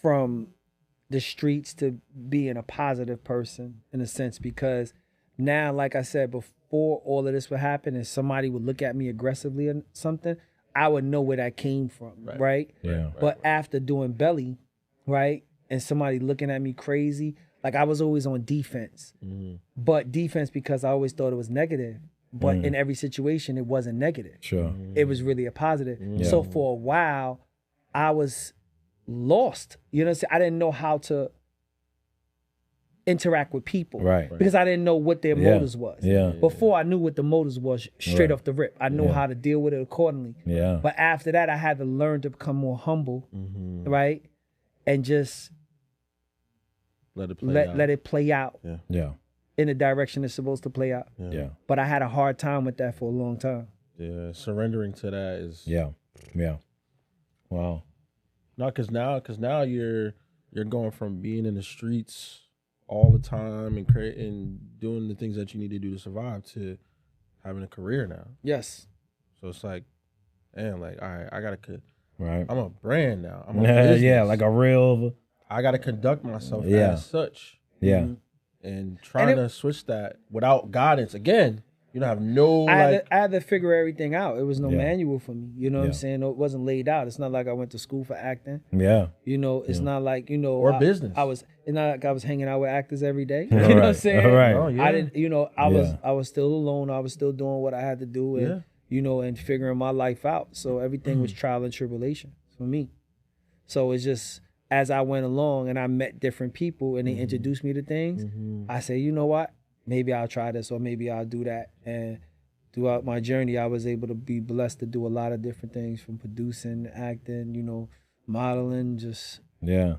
from the streets to being a positive person in a sense, because now, like I said, before all of this would happen and somebody would look at me aggressively or something, I would know where that came from, right? Yeah. But after doing Belly, right, and somebody looking at me crazy, like I was always on defense. But defense because I always thought it was negative. But in every situation, it wasn't negative. Sure. It was really a positive. So for a while, I was lost. You know what I'm saying? I didn't know how to interact with people. Right. Because I didn't know what their motives was. Yeah. Before I knew what the motives was straight off the rip. I knew how to deal with it accordingly. Yeah. But after that, I had to learn to become more humble, right? And just Let it play out. let it play out Yeah. in the direction it's supposed to play out. Yeah. But I had a hard time with that for a long time. Yeah, surrendering to that is Yeah. Yeah. Wow. not because now you're going from being in the streets all the time and doing the things that you need to do to survive to having a career now. Yes. So it's like, damn, like, all right, Right. I'm a brand now. I'm a Yeah. business. Yeah. Like a real. I gotta conduct myself Yeah. as such. Yeah. And trying to switch that without guidance again. You don't have no I had to figure everything out. It was no Yeah. manual for me. You know what I'm Yeah. saying? It wasn't laid out. It's not like I went to school for acting. Yeah. You know, it's not like, you know, Or business. It's not like I was hanging out with actors every day. You All know what I'm right. saying? All right. Oh, yeah. I didn't, you know, Yeah. I was still alone. I was still doing what I had to do and, Yeah. you know, and figuring my life out. So everything was trial and tribulation for me. So it's just, as I went along and I met different people and they introduced me to things, I say, you know what? Maybe I'll try this or maybe I'll do that. And throughout my journey, I was able to be blessed to do a lot of different things, from producing, acting, you know, modeling, just Yeah.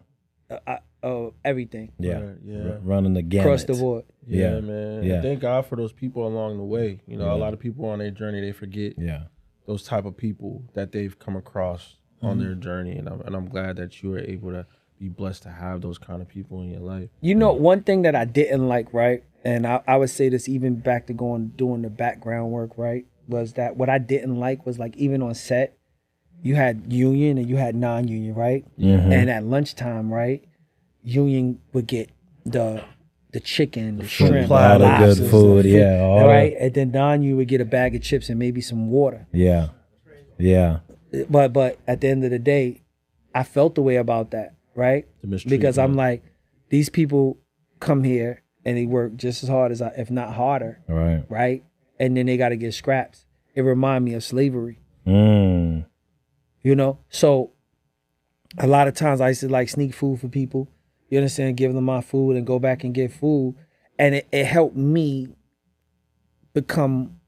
everything Yeah. Right, yeah. Running the gamut. across the board. Yeah, Yeah. man. Yeah. And thank God for those people along the way. You know, Yeah. a lot of people on their journey, they forget Yeah. those type of people that they've come across on their journey. And I'm glad that you were able to be blessed to have those kind of people in your life. You know, one thing that I didn't like, right? And I would say this even back to doing the background work, right? Was that what I didn't like was, like, even on set, you had union and you had non-union, right? And at lunchtime, right, union would get the chicken, the shrimp, platter, the all the good lobsters, food, the yeah, all right? And then non-union would get a bag of chips and maybe some water. Yeah. Yeah. But at the end of the day, I felt the way about that, right? The mistreatment. Because I'm like, these people come here and they work just as hard as if not harder, All right. right? And then they got to get scraps. It remind me of slavery, Mm. you know? So a lot of times I used to, like, sneak food for people, you understand, give them my food and go back and get food. And it helped me become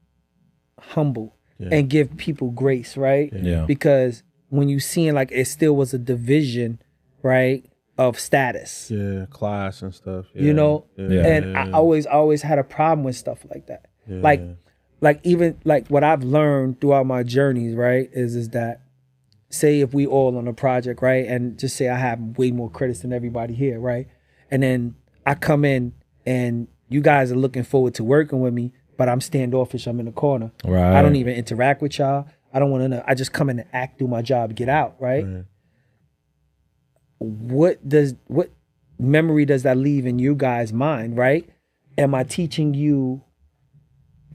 humble and give people grace, right? Yeah. Because when you seeing, like, it still was a division, right, of status, Yeah, class and stuff. you know? Yeah. And I always had a problem with stuff like that. Like even like what I've learned throughout my journeys, right, is that, say if we all on a project, right, and just say I have way more credits than everybody here, right, and then I come in and you guys are looking forward to working with me, but I'm standoffish, I'm in the corner. Right. I don't even interact with y'all. I don't want to know. I just come in and act, do my job, get out, right? What memory does that leave in you guys' mind, right? Am I teaching you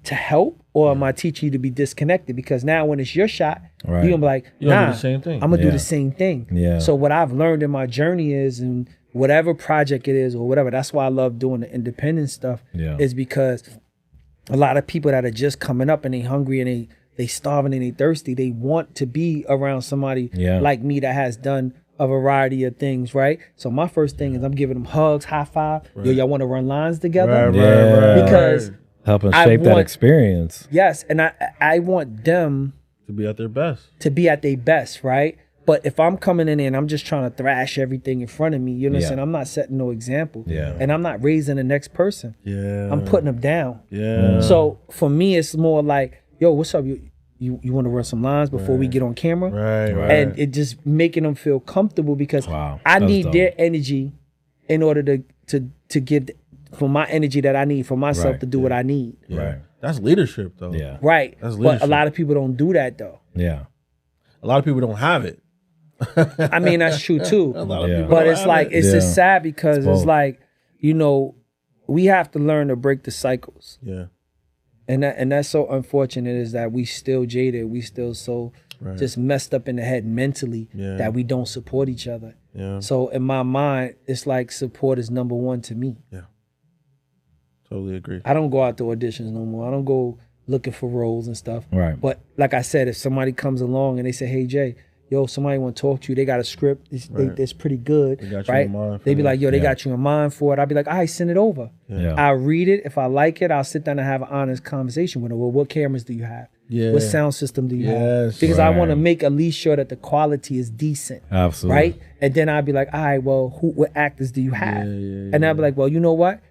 to help, or am I teaching you to be disconnected? Because now when it's your shot, Right. you're gonna be like, You're gonna do nah, the same thing. I'm gonna do Yeah. the same thing. Yeah. So what I've learned in my journey is, and whatever project it is or whatever, that's why I love doing the independent stuff, Yeah. is because a lot of people that are just coming up and they hungry and they starving and they thirsty, they want to be around somebody Yeah. like me that has done a variety of things, right? So my first thing is I'm giving them hugs, high five. Yo, y'all want to run lines together? Yeah. Because Helping I shape that want- experience. yes, and I want them To be at their best. to be at their best, right? But if I'm coming in there and I'm just trying to thrash everything in front of me, you know what I'm Yeah. saying? I'm not setting no example. Yeah. And I'm not raising the next person. Yeah. I'm putting them down. Yeah. So for me, it's more like, yo, what's up? You want to run some lines before we get on camera? Right. And it just making them feel comfortable, because Wow. I That's need dope. their energy in order to give for my energy that I need for myself Right. to do what I need. Right. That's leadership, though. Yeah. Right. That's But a leadership. lot of people don't do that though. Yeah. A lot of people don't have it. I mean, that's true too. A lot of Yeah. people But don't it's have like, it. it's just Yeah. sad because it's both. like, you know, we have to learn to break the cycles. Yeah. And that's so unfortunate, is that we still jaded. We still so just messed up in the head mentally Yeah. that we don't support each other. Yeah. So in my mind, it's like support is number one to me. Totally agree. I don't go out to auditions no more. I don't go looking for roles and stuff. Right. But like I said, if somebody comes along and they say, hey, Jay, yo, somebody want to talk to you, they got a script, it's pretty good, They got you right? in mind for They be that. like, yo, they Yeah. got you in mind for it. I'll be like, all right, send it over. Yeah. I'll read it. If I like it, I'll sit down and have an honest conversation with them. Well, what cameras do you have? Yeah. What sound system do you have? Yes. Because I Right. want to make at least sure that the quality is decent. Absolutely. Right? And then I'd be like, all right, well, what actors do you have? And I'd be like, well, you know what?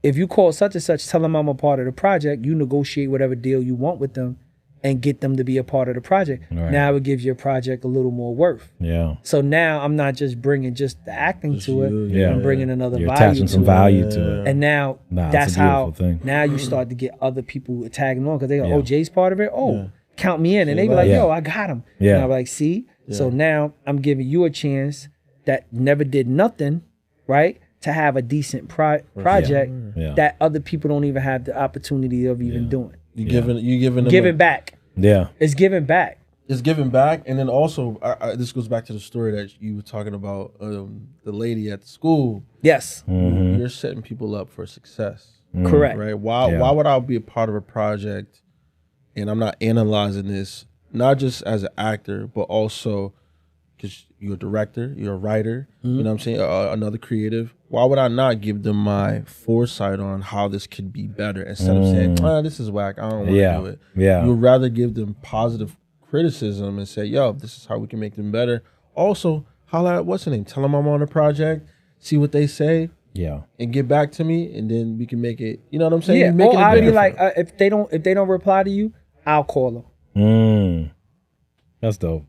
If you call such and such, tell them I'm a part of the project, you negotiate whatever deal you want with them and get them to be a part of the project. Right. Now it gives your project a little more worth. Yeah. So now I'm not just bringing just the acting to it, you, yeah. I'm bringing another You're value attaching to some it. value to it. And now Nah, it's that's a how beautiful thing. now you start to get other people tagging on, because they go, Yeah. oh, Jay's part of it. Oh, count me in. And they be like, Yeah. yo, I got him. Yeah. And I'm like, see? So now I'm giving you a chance that never did nothing, right? to have a decent project Yeah. that other people don't even have the opportunity of even doing. You giving them Giving back. Yeah. It's giving back. It's giving back, and then also this goes back to the story that you were talking about, the lady at the school. Yes. You're setting people up for success, Correct. right? Why would I be a part of a project, and I'm not analyzing this not just as an actor, but also because you're a director, you're a writer, you know what I'm saying, another creative. Why would I not give them my foresight on how this could be better instead of saying, this is whack, I don't want to do it. Yeah. You would rather give them positive criticism and say, yo, this is how we can make them better. Also, holla at what's her name? Tell them I'm on a project, see what they say, and get back to me, and then we can make it. You know what I'm saying? Yeah. Make Or it I'll be bigger like, for them. if they don't reply to you, I'll call them. That's dope.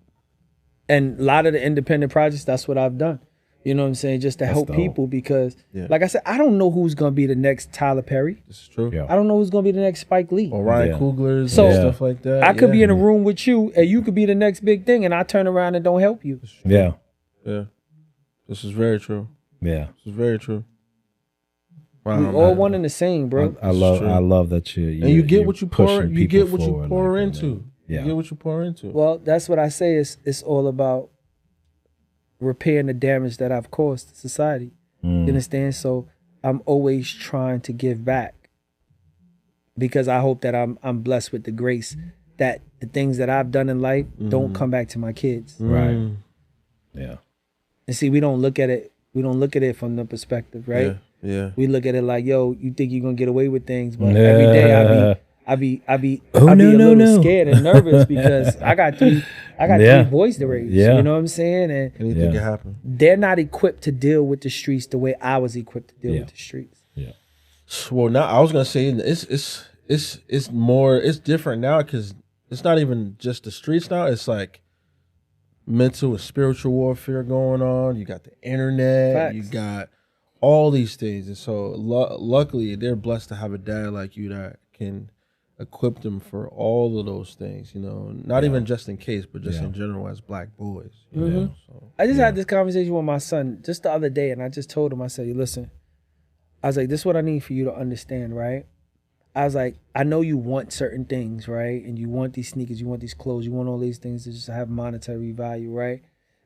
And a lot of the independent projects, that's what I've done. You know what I'm saying? Just to help dope. people because, like I said, I don't know who's going to be the next Tyler Perry. This is true. Yeah. I don't know who's going to be the next Spike Lee. Or Ryan Yeah. Coogler's So, and stuff like that. I could be in a room with you and you could be the next big thing and I turn around and don't help you. Yeah. Yeah. This is very true. Yeah. This is very true. Wow, We all one and the same, bro. I love that you and you get what you pour. pushing You get people what you forward pour like that, into. man. Yeah. You get what you pour into. Well, that's what I say. It's all about repairing the damage that I've caused to society. You understand? So I'm always trying to give back because I hope that I'm blessed with the grace that the things that I've done in life don't come back to my kids. Right. Yeah. And see, we don't look at it. We don't look at it from the perspective, right? Yeah. We look at it like, yo, you think you're gonna get away with things, but every day I be a little scared and nervous because I got three boys to raise. Yeah. You know what I'm saying? And Anything can happen. they're not equipped to deal with the streets the way I was equipped to deal with the streets. Yeah. Well, now I was gonna say it's more. It's different now because it's not even just the streets now. It's like mental and spiritual warfare going on. You got the internet. Facts. You got all these things, and so luckily they're blessed to have a dad like you that can equip them for all of those things. You know, not even just in case, but just in general as black boys. You know? So, I just had this conversation with my son just the other day, and I just told him, I said, listen, I was like, this is what I need for you to understand, right? I was like, I know you want certain things, right? And you want these sneakers, you want these clothes, you want all these things to just have monetary value, right?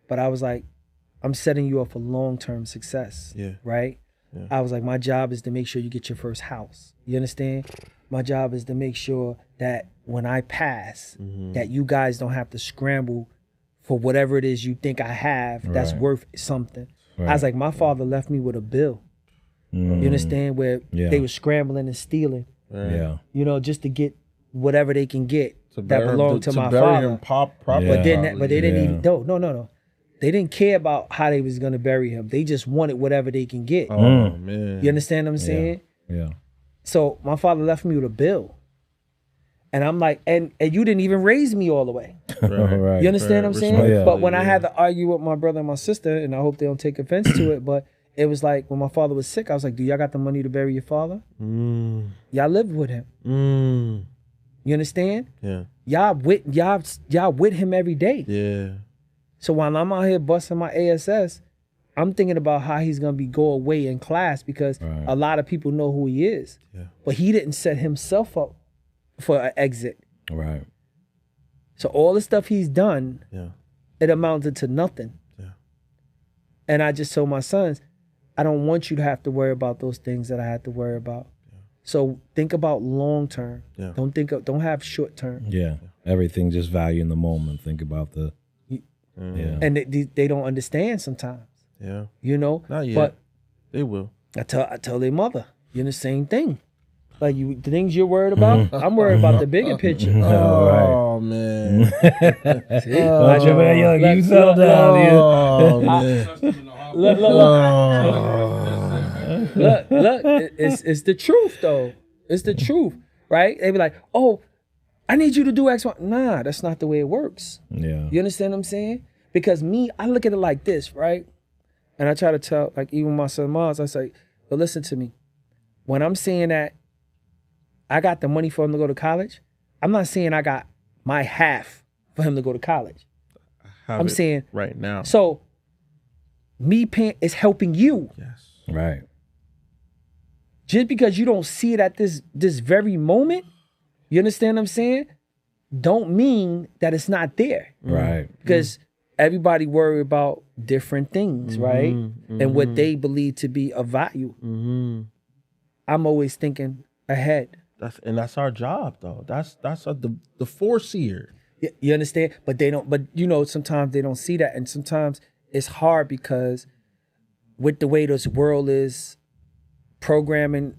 But I was like, I'm setting you up for long-term success, right? Yeah. I was like, my job is to make sure you get your first house. You understand? My job is to make sure that when I pass, that you guys don't have to scramble for whatever it is you think I have that's worth something. I was like, my father left me with a bill. You understand? Where they were scrambling and stealing. Yeah. You know, just to get whatever they can get that bury him- belonged to my bury father. him properly. But then, but they didn't Yeah. even. No. They didn't care about how they was gonna bury him. They just wanted whatever they can get. Oh man, You understand what I'm saying? Yeah. So my father left me with a bill, and I'm like, and you didn't even raise me all the way. Right. You understand what I'm saying? Yeah. But when I had to argue with my brother and my sister, and I hope they don't take offense to it, but it was like when my father was sick, I was like, do y'all got the money to bury your father? Y'all lived with him. You understand? Yeah. Y'all with him every day. Yeah. So while I'm out here busting my ASS, I'm thinking about how he's gonna go away in class because a lot of people know who he is. Yeah. But he didn't set himself up for an exit. Right. So all the stuff he's done, Yeah. it amounted to nothing. Yeah. And I just told my sons, I don't want you to have to worry about those things that I had to worry about. So think about long term. Yeah. Don't have short term. Yeah. Everything just value in the moment. Think about the. Yeah. And they don't understand sometimes. Yeah. You know? Not yet. But They will. I tell their mother, you're the same thing. Like the things you're worried about, I'm worried about the bigger picture. Oh man. See? Watch your man, yo, you settle down, dude. Oh man. Look, it's the truth though. It's the truth, right? They be like, oh, I need you to do X, Y. Nah, that's not the way it works. Yeah. You understand what I'm saying? Because I look at it like this, right? And I try to tell, like even my son Miles, I say, but listen to me. When I'm saying that I got the money for him to go to college, I'm not saying I got my half for him to go to college. Have I'm it saying right now. so me paying is helping you. Yes. Right. Just because you don't see it at this very moment, you understand what I'm saying? Don't mean that it's not there. Right. Because everybody worry about different things, right? And what they believe to be of value. I'm always thinking ahead. That's our job, though. That's the foreseer. You understand? But they don't. But sometimes they don't see that, and sometimes it's hard because with the way this world is programming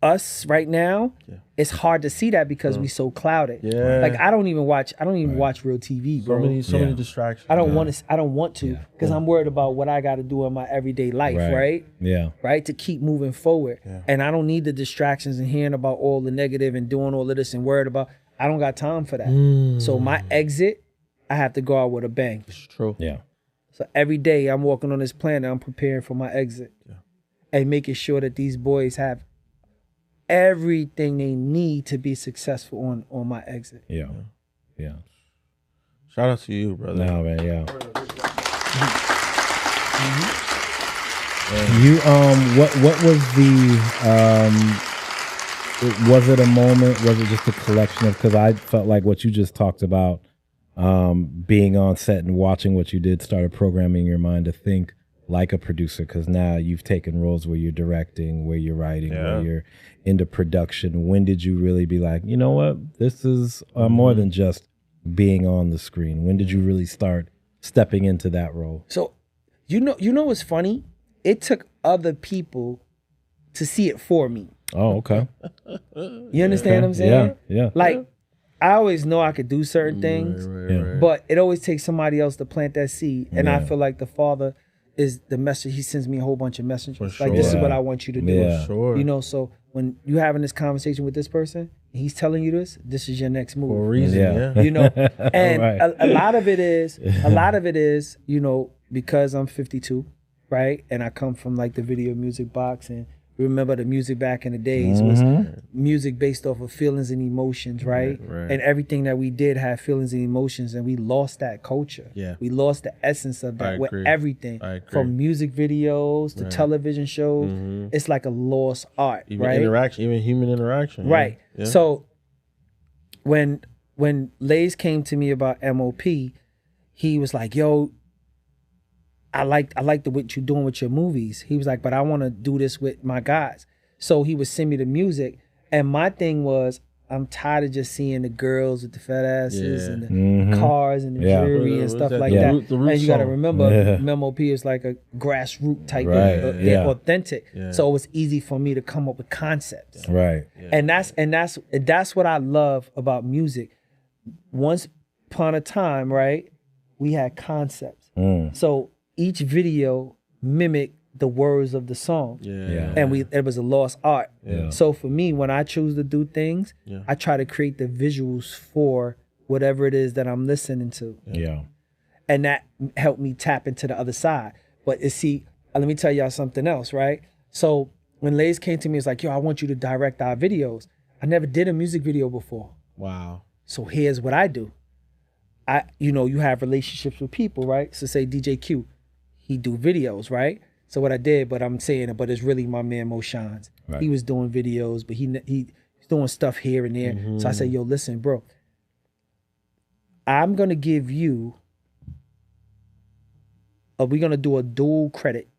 us right now, it's hard to see that because we so clouded. Yeah. Like I don't even watch real TV, bro. So many distractions. I don't want to because I'm worried about what I got to do in my everyday life, right? Yeah. Right, to keep moving forward. And I don't need the distractions and hearing about all the negative and doing all of this and worried about. I don't got time for that. So my exit, I have to go out with a bang. It's true. Yeah. So every day I'm walking on this planet, I'm preparing for my exit. And making sure that these boys have everything they need to be successful on my exit. Yeah. Yeah. Shout out to you, brother. No, man, yeah. You what was the was it a moment, was it just a collection of, because I felt like what you just talked about, being on set and watching what you did started programming your mind to think like a producer, because now you've taken roles where you're directing, where you're writing, where you're into production. When did you really be like, you know what, this is more than just being on the screen? When did you really start stepping into that role? So, you know what's funny? It took other people to see it for me. Oh, okay. You understand what I'm saying? Yeah. Like, I always know I could do certain things, Right. but it always takes somebody else to plant that seed. And I feel like the Father is the message. He sends me a whole bunch of messages. Like, this is what I want you to do. Yeah. Sure. You know, so when you having this conversation with this person, and he's telling you this is your next move. For a reason, yeah. You know, and Right. a lot of it is, you know, because I'm 52, right? And I come from like the video music box, and remember the music back in the days was music based off of feelings and emotions, right? Right. And everything that we did had feelings and emotions, and we lost that culture. Yeah. We lost the essence of that I with agree. everything. I agree. From music videos to television shows. It's like a lost art, Even right? interaction, even human interaction. Right. Yeah. So when Lays came to me about MOP, he was like, yo, I like what you're doing with your movies. He was like, but I want to do this with my guys. So he would send me the music. And my thing was, I'm tired of just seeing the girls with the fat asses and the cars and the jewelry and stuff like that. The root And you got to song. remember, MOP is like a grassroots type of authentic. So it was easy for me to come up with concepts. Right. And that's what I love about music. Once upon a time, right, we had concepts. So each video mimicked the words of the song. Yeah. And it was a lost art. Yeah. So for me, when I choose to do things, I try to create the visuals for whatever it is that I'm listening to. Yeah. And that helped me tap into the other side. But let me tell y'all something else, right? So when Lays came to me, it's like, yo, I want you to direct our videos. I never did a music video before. Wow. So here's what I do. You have relationships with people, right? So say DJ Q, he do videos, right? So what I did, but I'm saying it, but it's really my man Mo Shines. Right. He was doing videos, but he's doing stuff here and there. So I said, yo, listen, bro, I'm gonna give you, we're gonna do a dual credit,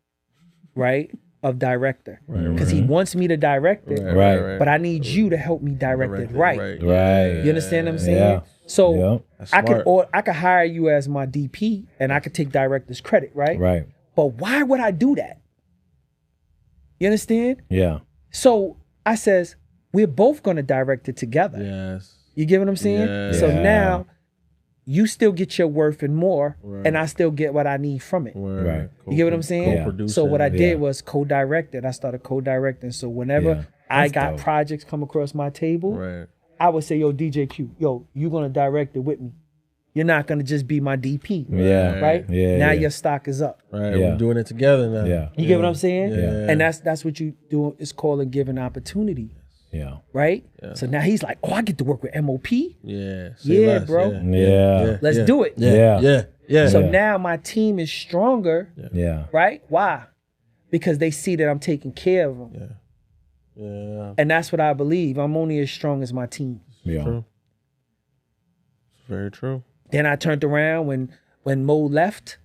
right? Of director. Because he wants me to direct it, Right. but I need you to help me direct it right. Right. You understand what I'm saying? Yeah. So Yeah. That's I could smart. I could hire you as my DP and I could take director's credit, right? Right. But why would I do that? You understand? Yeah. So I says, we're both gonna direct it together. Yes. You get what I'm saying? Yeah. So Yeah. now you still get your worth and more, Right. and I still get what I need from it. Right. You get what I'm saying? Co-producing. So what I Yeah. did was co-directed. I started co-directing. So whenever Yeah. I That's got dope. projects come across my table, Right. I would say, yo, DJ Q, yo, you're gonna direct it with me. You're not gonna just be my DP. Yeah. Right? Yeah, Now yeah. your stock is up. Right. Yeah. We're doing it together now. Yeah. You get what I'm saying? Yeah. And that's what you do. It's called a given opportunity. Yeah. Right? So now he's like, oh, I get to work with MOP. Yeah. Yeah, bro. Yeah. Let's do it. Yeah. Yeah. Yeah. So Yeah. now my team is stronger, Yeah. right? Why? because they see that I'm taking care of them. Yeah. And that's what I believe. I'm only as strong as my team. Yeah. True. It's very true. Then I turned around when Mo left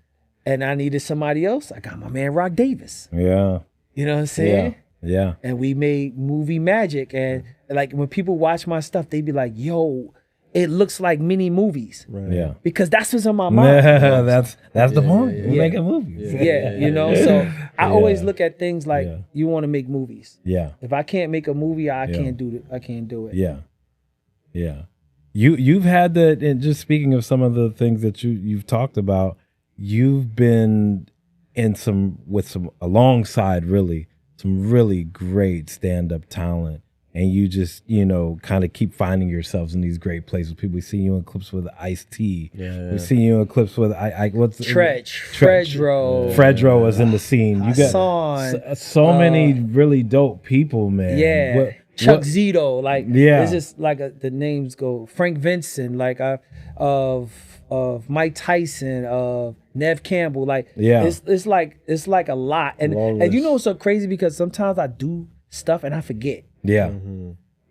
and I needed somebody else. I got my man Rock Davis. Yeah. You know what I'm saying? Yeah. And we made movie magic. And like when people watch my stuff, they be like, yo, it looks like mini movies. Right. Yeah. Because that's what's on my mind. That's the point. We're Yeah. making movies. Yeah, you know. So I always Yeah. look at things like Yeah. you want to make movies. Yeah. If I can't make a movie, I Yeah. can't do it. I can't do it. Yeah. Yeah. You've had that, and just speaking of some of the things that you've talked about, you've been in alongside really some really great stand-up talent, and you just, kind of keep finding yourselves in these great places. People, we see you in clips with Ice-T. Yeah. We see you in clips with what's Fredro. Fredro was in the scene. You got Hassan. so many really dope people, man. Yeah. Chuck Zito, like Yeah. it's just like the names go. Frank Vincent, like of Mike Tyson, of Nev Campbell, like it's like a lot. And you know what's so crazy, because sometimes I do stuff and I forget. Yeah.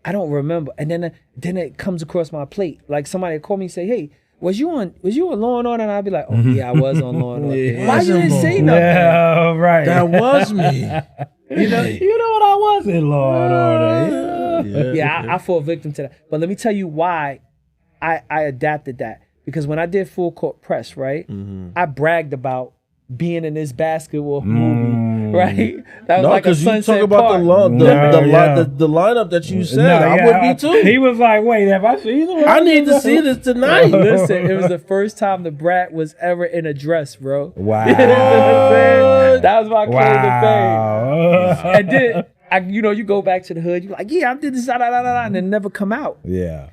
I don't remember, and then it comes across my plate. Like somebody call me and say, "Hey, was you on Law and Order?" And I'd be like, "Oh yeah, I was on Law and Order." Why you didn't say nothing? Yeah, right. That was me. You know what, I was in Law and Order. Yeah, I fall victim to that. But let me tell you why I adapted that. Because when I did Full Court Press, right, I bragged about being in this basketball movie, right? That was like a because you Sunset talk about Park. the lineup that you said. I would be too. He was like, "Wait, have I seen it? I need to see this tonight." Listen, it was the first time the brat was ever in a dress, bro. Wow. You know what I'm saying? That was my claim to fame. Wow. And then, you go back to the hood, you're like, yeah, I did this, and then never come out. Yeah.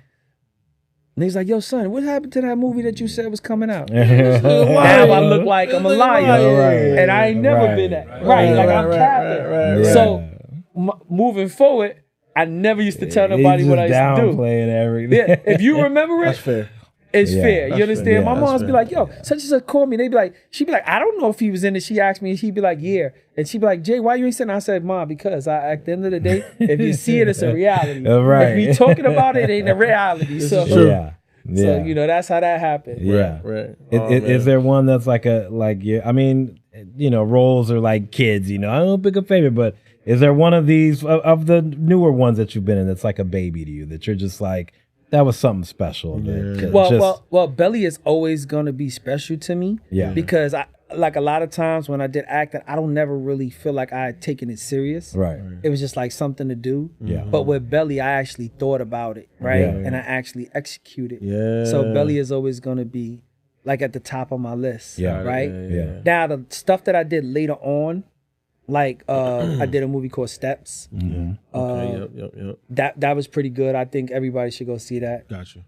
And he's like, yo, son, what happened to that movie that you said was coming out? Now Now I look like I'm a liar. Right. And I ain't never been that. Right, like I'm capping. So moving forward, I never used to tell nobody what I used to do. Downplaying everything. Yeah, if you remember it, That's fair. it's Yeah, fair. You understand? fair. My Yeah, mom's that's be like, yo, such and such called me. They'd be like, she'd be like, I don't know if he was in it. She asked me, and she'd be like, yeah. And she'd be like, Jay, why you ain't saying? I said, Mom, because at the end of the day, if you see it, it's a reality. Right. If we talking about it, it ain't a reality. So, Yeah. so that's how that happened. Yeah. Right. Is there one that's roles are like kids, I don't pick a favorite, but is there one of these of the newer ones that you've been in that's like a baby to you, that you're just like, that was something special? Well, Belly is always gonna be special to me. Yeah. Because I like a lot of times when I did acting, I don't never really feel like I had taken it serious. Right. It was just like something to do. Yeah. But with Belly, I actually thought about it, right? Yeah. And I actually executed. Yeah. So Belly is always gonna be like at the top of my list. Yeah. Right. Yeah. Now the stuff that I did later on, like I did a movie called Steps. Yep. That was pretty good. I think everybody should go see that. Gotcha.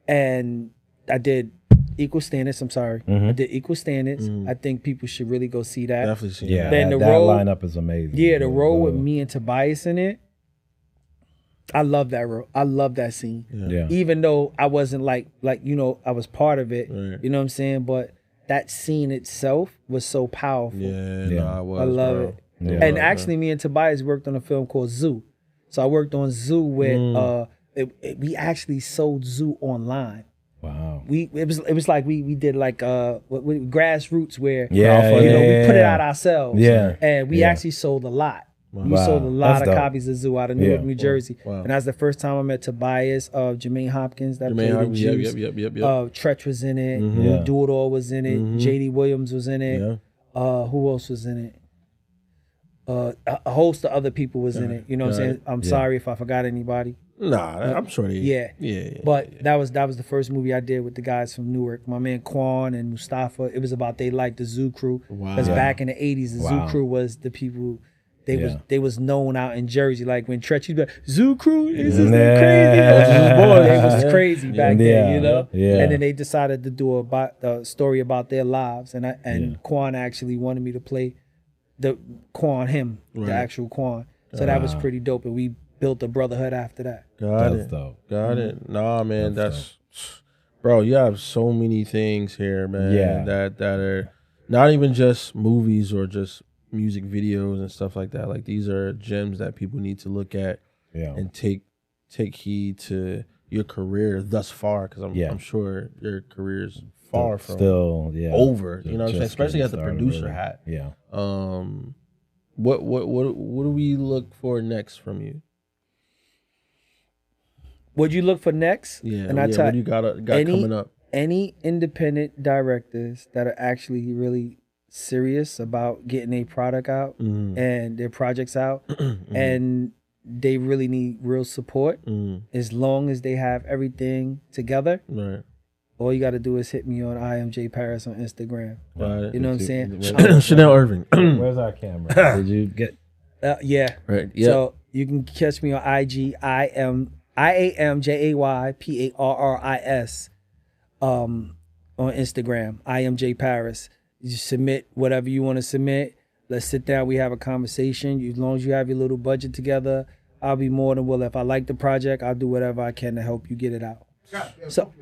And I did Equal Standards. I'm sorry. I did Equal Standards. I think people should really go see that. Definitely seen Yeah. Then that the role- lineup is amazing. Yeah, the role with me and Tobias in it. I love that role. I love that scene. Yeah. Even though I wasn't like I was part of it. Right. You know what I'm saying? But that scene itself was so powerful. Yeah. Yeah. No, I was. I love bro. it. Yeah. And actually, me and Tobias worked on a film called Zoo. So I worked on Zoo with we actually sold Zoo online. Wow. It was like we did like with grassroots where we put it out ourselves. Yeah. And we Yeah. actually sold a lot. We Wow. sold a lot That's of dope. copies of Zoo out of New York, New Jersey. Wow. And that's the first time I met Tobias, Jermaine Hopkins that played the Juice. Yep. Tretch was in it. Yeah. Do It All was in it. JD Williams was in it. Yeah. Who else was in it? A host of other people was in it. You know what I'm saying? I'm sorry if I forgot anybody. Nah, I'm sure they. Yeah. But that was the first movie I did with the guys from Newark. My man Quan and Mustafa. It was about they like the Zoo Crew. Wow. Because back in the 80s, the Wow. Zoo Crew was the people. They was known out in Jersey. Like when Tretch, he'd be like, Zoo Crew, this is Yeah. crazy. It was crazy back then, Yeah. And then they decided to do a story about their lives. And Quan actually wanted me to play the actual Quan. So that was pretty dope. And we built a brotherhood after that. That's dope. Got it. Nah, man, that's bro. You have so many things here, man. Yeah. That are not even just movies or just music videos and stuff like that. Like these are gems that people need to look at and take heed to your career thus far, because I'm sure your career is far from still over. You know what I'm saying? Especially as the started, producer really. hat. Yeah. What do we look for next from you? What you look for next? Yeah, and I what do you got coming up? Any independent directors that are actually really serious about getting a product out and their projects out, and they really need real support. As long as they have everything together, Right. all you got to do is hit me on I am Jay Parris on Instagram. Right. You know what I'm saying? Chanel Irving. Where's our camera? Did you get? Yeah. Right. Yeah. So you can catch me on IG. I am JayParris on Instagram. I am Jay Parris. You submit whatever you want to submit. Let's sit down. We have a conversation. As long as you have your little budget together, I'll be more than willing. If I like the project, I'll do whatever I can to help you get it out. So,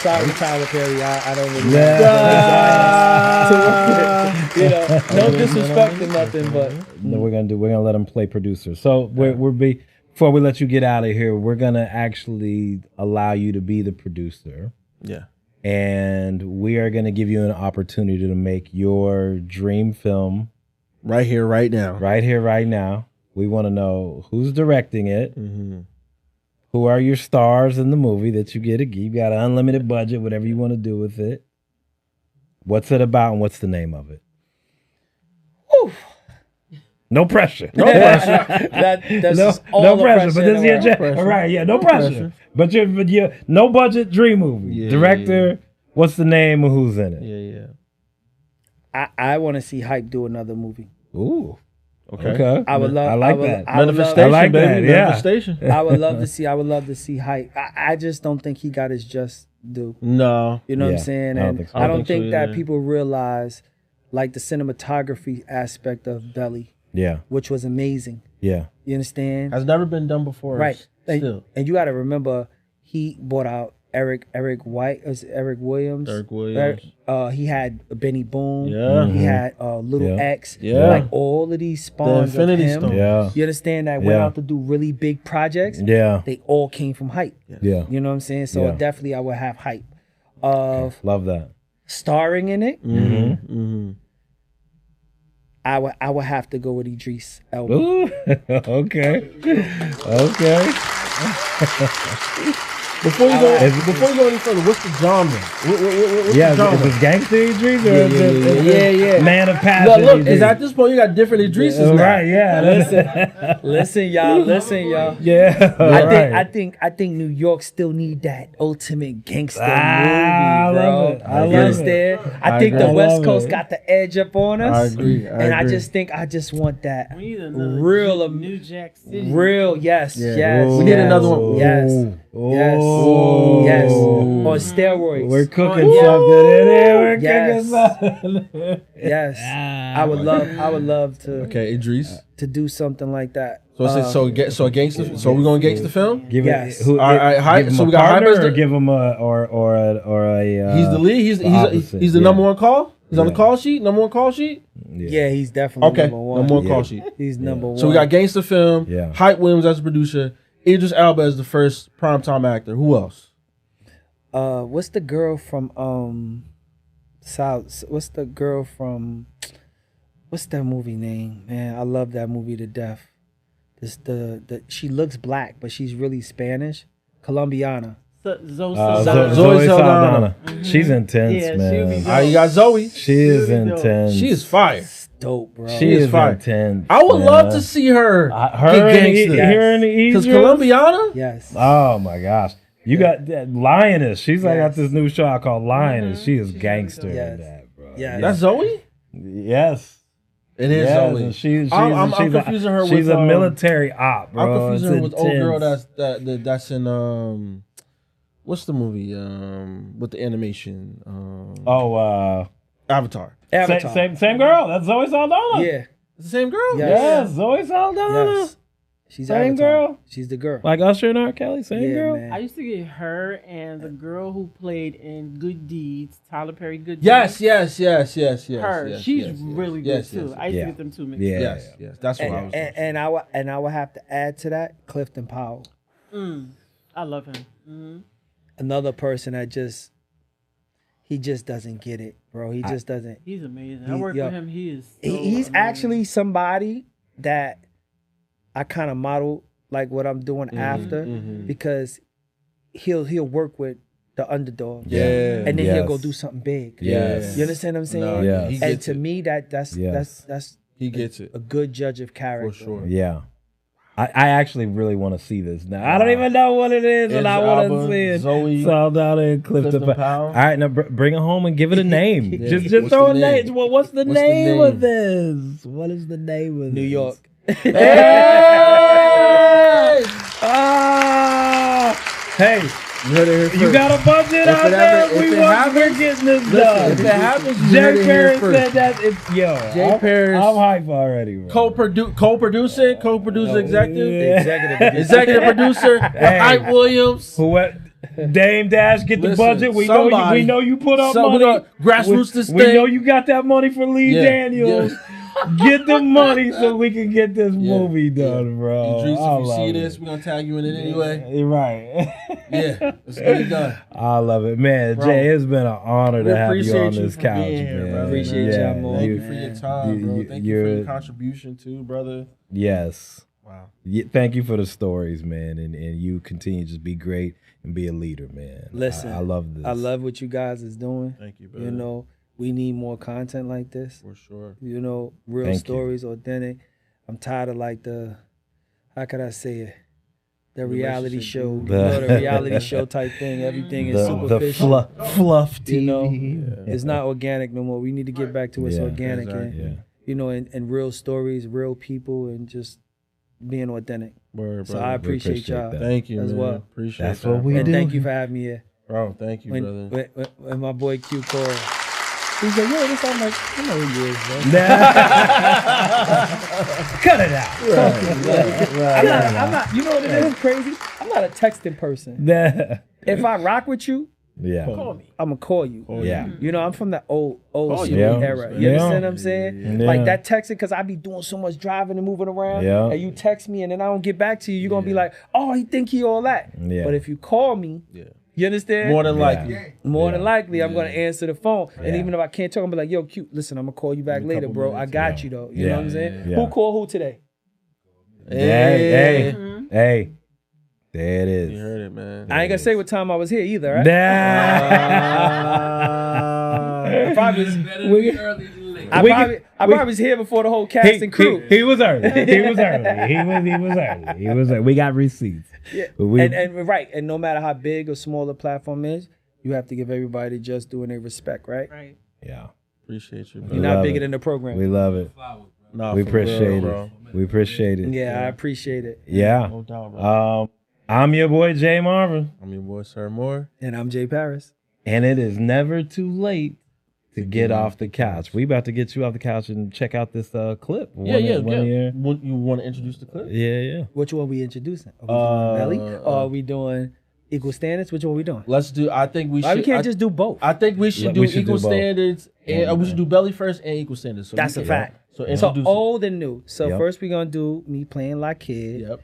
sorry, Tyler Perry. I don't really. No disrespect or nothing, but No, we're gonna let him play producer. So before we let you get out of here, we're gonna actually allow you to be the producer. Yeah. And we are gonna give you an opportunity to make your dream film Right here, right now. right here, right now. We want to know who's directing it. Who are your stars in the movie that you get? You got an unlimited budget, whatever you want to do with it. What's it about and what's the name of it? Whew. No pressure. No pressure. That's just all no the pressure. But this is pressure. all right. Yeah, no pressure. But you're no budget dream movie. Yeah, Director. What's the name and who's in it? Yeah. I want to see Hype do another movie. Ooh. Okay. I would love. I like that. Manifestation, I like baby. that, yeah. Manifestation. I would love to see. I would love to see Hype. I just don't think he got his just due. No. You know what Yeah, I'm saying? I don't And think so. I don't think so, that yeah. people realize like the cinematography aspect of Belly, Yeah. which was amazing. Yeah. You understand? Has never been done before. Right. Still. And you got to remember, he bought out Eric Williams. Eric Williams. He had Benny Boone. Yeah. He had Little Yeah. X. Yeah. Like all of these spawns The Infinity of him. Stone. Yeah. You understand that went Yeah. out to do really big projects. Yeah. They all came from Hype. Yeah. You know what I'm saying? So Yeah. definitely I would have Hype of Love that. starring in it. Mm-hmm. I would have to go with Idris Elba. Ooh. Okay. Okay. Before you go any further, what's the genre? What's Yeah, the genre? is it gangster Idris or is it Yeah. man of passion? Look, Idris? is at this point you got different Idrises now. Right, yeah. Listen, y'all. Yeah. I think New York still need that ultimate gangster movie, bro. I love You understand? I think agree. the I West love Coast it. got the edge up on us. I agree. And I just think I just want that We need another real, New Jack City. real, yes. We yes. need another one. Yes. Oh. Yes. On steroids. We're cooking Yeah. something in here. We're Yes. cooking something. Yes. I would love to Okay, Idris. to do something like that. So a gangster. So we're gonna gangster film. Give Yes. it, who, All right, Hype- give him so a we got Hype partner as the- or give him a He's the lead. He's opposite, the yeah. number one call. He's on the Yeah. call sheet. Number one call sheet. Yeah, he's definitely Okay, number one. number one Yeah. call sheet. He's number one. So we got gangster film. Yeah. Hype Williams as the producer. Idris Elba as the first primetime actor. Who else? What's the girl from South? What's the girl from? What's that movie name? Man, I love that movie to death. This the she looks black, but she's really Spanish. Colombiana. Zoe Zoe Saldana. She's intense, Yeah, she'll man. be All right, you got Zoe. She is She'll be dope. intense. She is fire. Dope, bro. She is is fire. intense. I would man. love to see her her get and gangster. her and the Because Idris. Colombiana. Yes. Oh my gosh. You got that Lioness. She's like got Yes. this new show called Lioness. She is gangster Yes. in that, bro. Yes. That's Zoe. Yes. It is Yes, Zoe. and she's I'm confusing her with. She's a military op, bro. I'm confusing her It's with old girl intense. that's in what's the movie with the animation Avatar. Avatar. Same girl. That's Zoe Saldana. Yeah. It's the same girl. Yeah. Yes, Zoe Saldana. Yes. She's Same Avatar. girl? She's the girl. Like Usher and R. Kelly, same Yeah, girl. man. I used to get her and the girl who played in Good Deeds, Tyler Perry Good Yes, Deeds. yes. Her. Yes, She's yes, really yes, good too. yes, I used Yeah. to get them two mixed. Yeah. Yes. That's what I was. And I would have to add to that Clifton Powell, I love him. Mm-hmm. another person that he just doesn't get it, bro. He just doesn't. He's amazing. I work with him. He is. So He's amazing. actually somebody that I kind of model like what I'm doing after because he'll work with the underdog. Yeah. And then he'll Yes. go do something big. Yes. You understand what I'm saying? No, Yeah. he And gets to it. me that's He gets it a good judge of character. for sure. Yeah. I actually really want to see this now. I don't even know what it is, and Idris I want to Elba, see it. Zoe, So I'm down there in Clifton Clifton Powell. Powell. All right, now bring it home and give it a name. Yeah. Just What's throw a the name. name? What's the What's the name name? of this? What is the name of New this? York. Hey, You heard it here you first. got a budget If out it there? ever- if We're it getting happens- this Listen, done. if it happens, you heard Jay it here Parris first. said that. Jay Parris. I'm hype already, bro. Co-producer, executive, Executive. executive producer, Hype Williams. Who what? Dame Dash get the Listen, budget. We somebody- know you put up So we money. gonna grassroots this We thing. know you got that money for Lee Yeah, Daniels. Get the money so we can get this movie done, bro. Idris, I if you see love this, it. we're gonna tag you in it anyway. You're right. Yeah, let's get it done. I love it, man. Bro, Jay, it's been an honor we to have you appreciate on you this for couch, being here, man. brother. Appreciate y'all more, Thank you- you for your time, bro. Thank you for you're- your contribution too, brother. Yes. Wow. Thank you for the stories, man, and you continue to just be great and be a leader, man. Listen, I love this. I love what you guys is doing. Thank you, brother. You know, we need more content like this. For sure. You know, real Thank you. stories, authentic. I'm tired of like how could I say it? The reality Relationship show, guru. the reality show type thing. Everything is the superficial. fluff TV. You know, it's not organic no more. We need to get back to what's Yeah, organic exactly. and you know, and real stories, real people, and just being authentic. Word, So brother. I appreciate y'all. that. Thank you, as man. well. Appreciate That's that, what we bro. And do. thank you for having me here. Bro, thank you, brother. When my boy Q called, he's like, yo, this, I'm like, I know who you is, bro. Cut it out. I'm not, you know what it is crazy? I'm not a texting person. If I rock with you, Yeah. Call me. I'm gonna call you. Yeah. You know, I'm from that old school yeah. era. You Yeah. understand what I'm saying? Yeah. Like that texting, because I be doing so much driving and moving around. Yeah. And you text me and then I don't get back to you, you're gonna be like, oh, he think he all that. Yeah. But if you call me, you understand? More than likely. More than likely, I'm gonna answer the phone. And even if I can't talk, I'm be like, yo, cute, listen, I'm gonna call you back In a later, couple bro. I minutes, got you though. You know what I'm saying? Yeah. Who called who today? Hey. There it is. You heard it, man. I ain't gonna say what time I was here either, right? I probably was, I probably was here before the whole cast and crew. He was early. He was early. We got receipts. Yeah. But we- And right, and no matter how big or small the platform is, you have to give everybody just doing their respect, right? Right. Yeah. Appreciate you, You're bro. not love bigger it. than the program. We love it. Nah, We for real, appreciate bro. it. We appreciate it. Yeah, I appreciate it. Yeah. No doubt, bro. I'm your boy Jay Marvin, I'm your boy, Sir Moore. And I'm Jay Parris. and it is never too late to get off the couch. We about to get you off the couch and check out this clip. Yeah. You want to introduce the clip? Yeah. Which one we introducing? Are we doing Belly? Or are we doing Equal Standards? Which one we doing? Let's do. I think we Why should. we can't just do both? I think we should do We should equal do both. standards, and we should do belly first and equal standards. So That's we a can- fact. So So introduce. old and new. So Yep. first we're gonna do me playing like kid. Yep.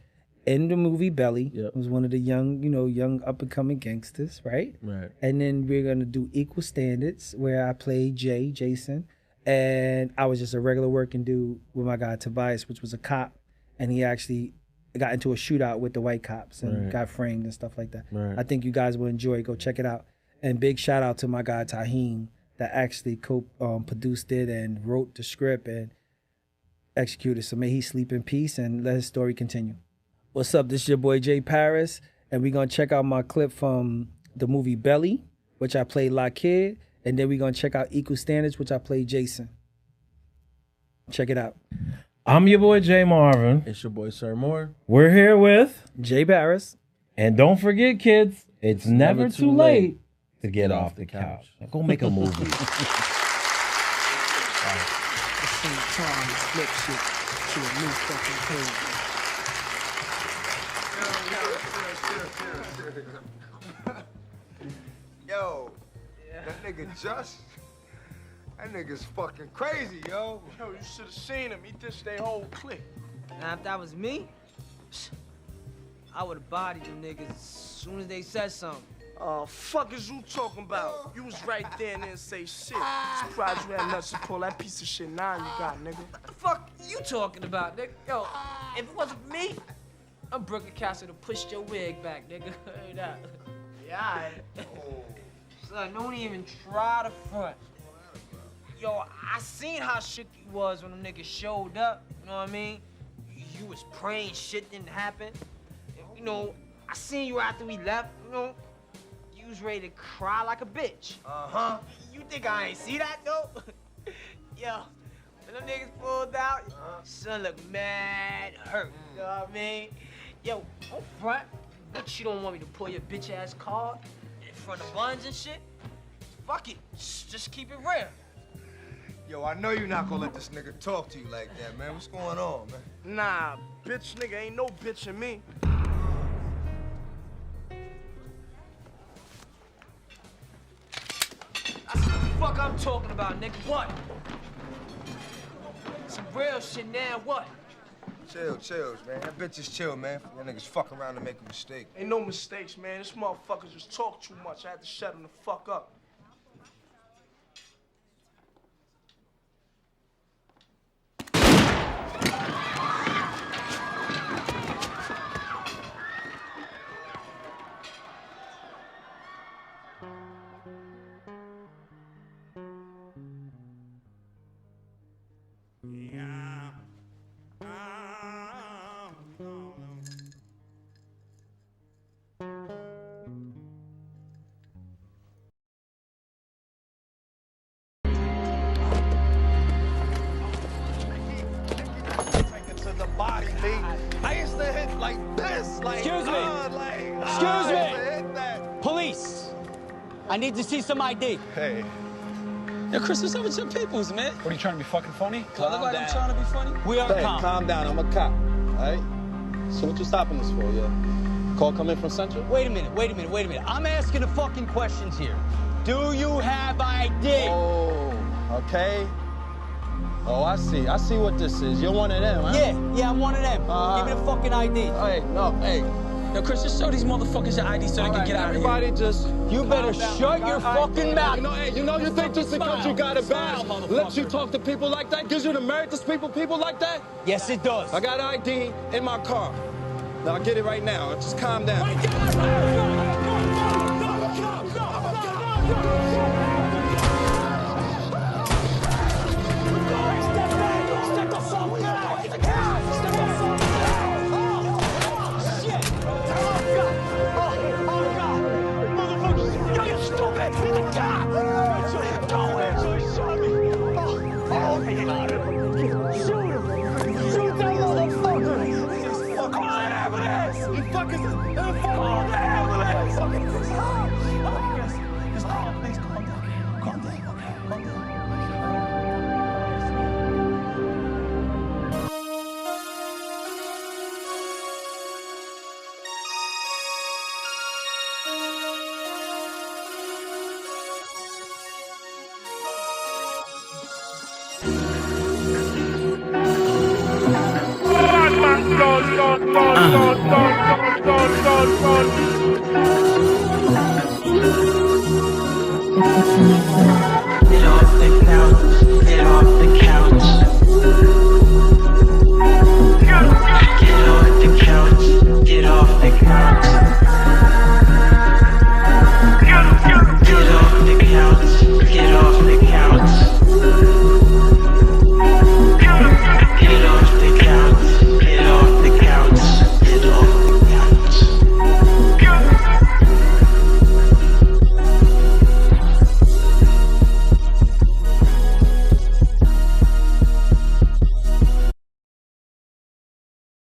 In the movie Belly, Yep. was one of the young up and coming gangsters, right? Right. And then we're gonna do Equal Standards, where I played Jason, and I was just a regular working dude with my guy Tobias, which was a cop, and he actually got into a shootout with the white cops and Right. got framed and stuff like that. Right. I think you guys will enjoy it. Go check it out. And big shout out to my guy Taheem that actually produced it and wrote the script and executed. So may he sleep in peace and let his story continue. What's up? This is your boy Jay Parris, and we're gonna check out my clip from the movie Belly, which I played La Kid, and then we're gonna check out Equal Standards, which I played Jason. Check it out. I'm your boy Jay Marvin. It's your boy, Sir Moore. We're here with, Jay Parris. and don't forget, kids, it's never never too too late late to get off the couch. Now go make a movie. Time flip shit to a new fucking page. Yo, that nigga Just, that nigga's fucking crazy, yo. Yo, you should have seen him. He dished their whole clique. Now, if that was me, I would have bodied them niggas as soon as they said something. Fuck is you talking about? You was right there and didn't say shit. Surprised you had nuts to pull that piece of shit nine you got, nigga. What the fuck you talking about, nigga? Yo, if it wasn't for me, I'm Brooklyn Castle to push your wig back, nigga. Heard that? Yeah, son, don't even try to front. Yo, I seen how shook you was when them niggas showed up, you know what I mean? You was praying shit didn't happen. You know, I seen you after we left, you know? You was ready to cry like a bitch. Uh-huh. You think I ain't see that, though? Yo, when them niggas pulled out, son looked mad hurt, you know what I mean? Yo, don't front, but you don't want me to pull your bitch-ass card in front of buns and shit? Fuck it, just keep it real. Yo, I know you're not gonna let this nigga talk to you like that, man. What's going on, man? Nah, bitch nigga, ain't no bitch in me. That's what the fuck I'm talking about, nigga. What? Some real shit now, what? Chills, man. That bitch is chill, man. That niggas fuck around and make a mistake. Ain't no mistakes, man. This motherfucker just talk too much. I had to shut him the fuck up. I used to hit like this, like, Excuse me. Police. I need to see some ID. Hey. Yo, Chris, what's up with your peoples, man? What, are you trying to be fucking funny? Look like I'm trying to be funny. We are calm. Calm down, I'm a cop, all right? So what you stopping us for, yeah? Call come in from Central? Wait a minute. I'm asking the fucking questions here. Do you have ID? Oh, okay. Oh, I see what this is. You're one of them, huh? Yeah, I'm one of them. Give me the fucking ID. Hey. Yo, Chris, just show these motherfuckers your ID so they can get out of here. Everybody just... You better shut your fucking mouth. You think just because you got a badge lets you talk to people like that? Gives you the merit to speak with people like that? Yes, it does. I got ID in my car. Now, I'll get it right now. Just calm down.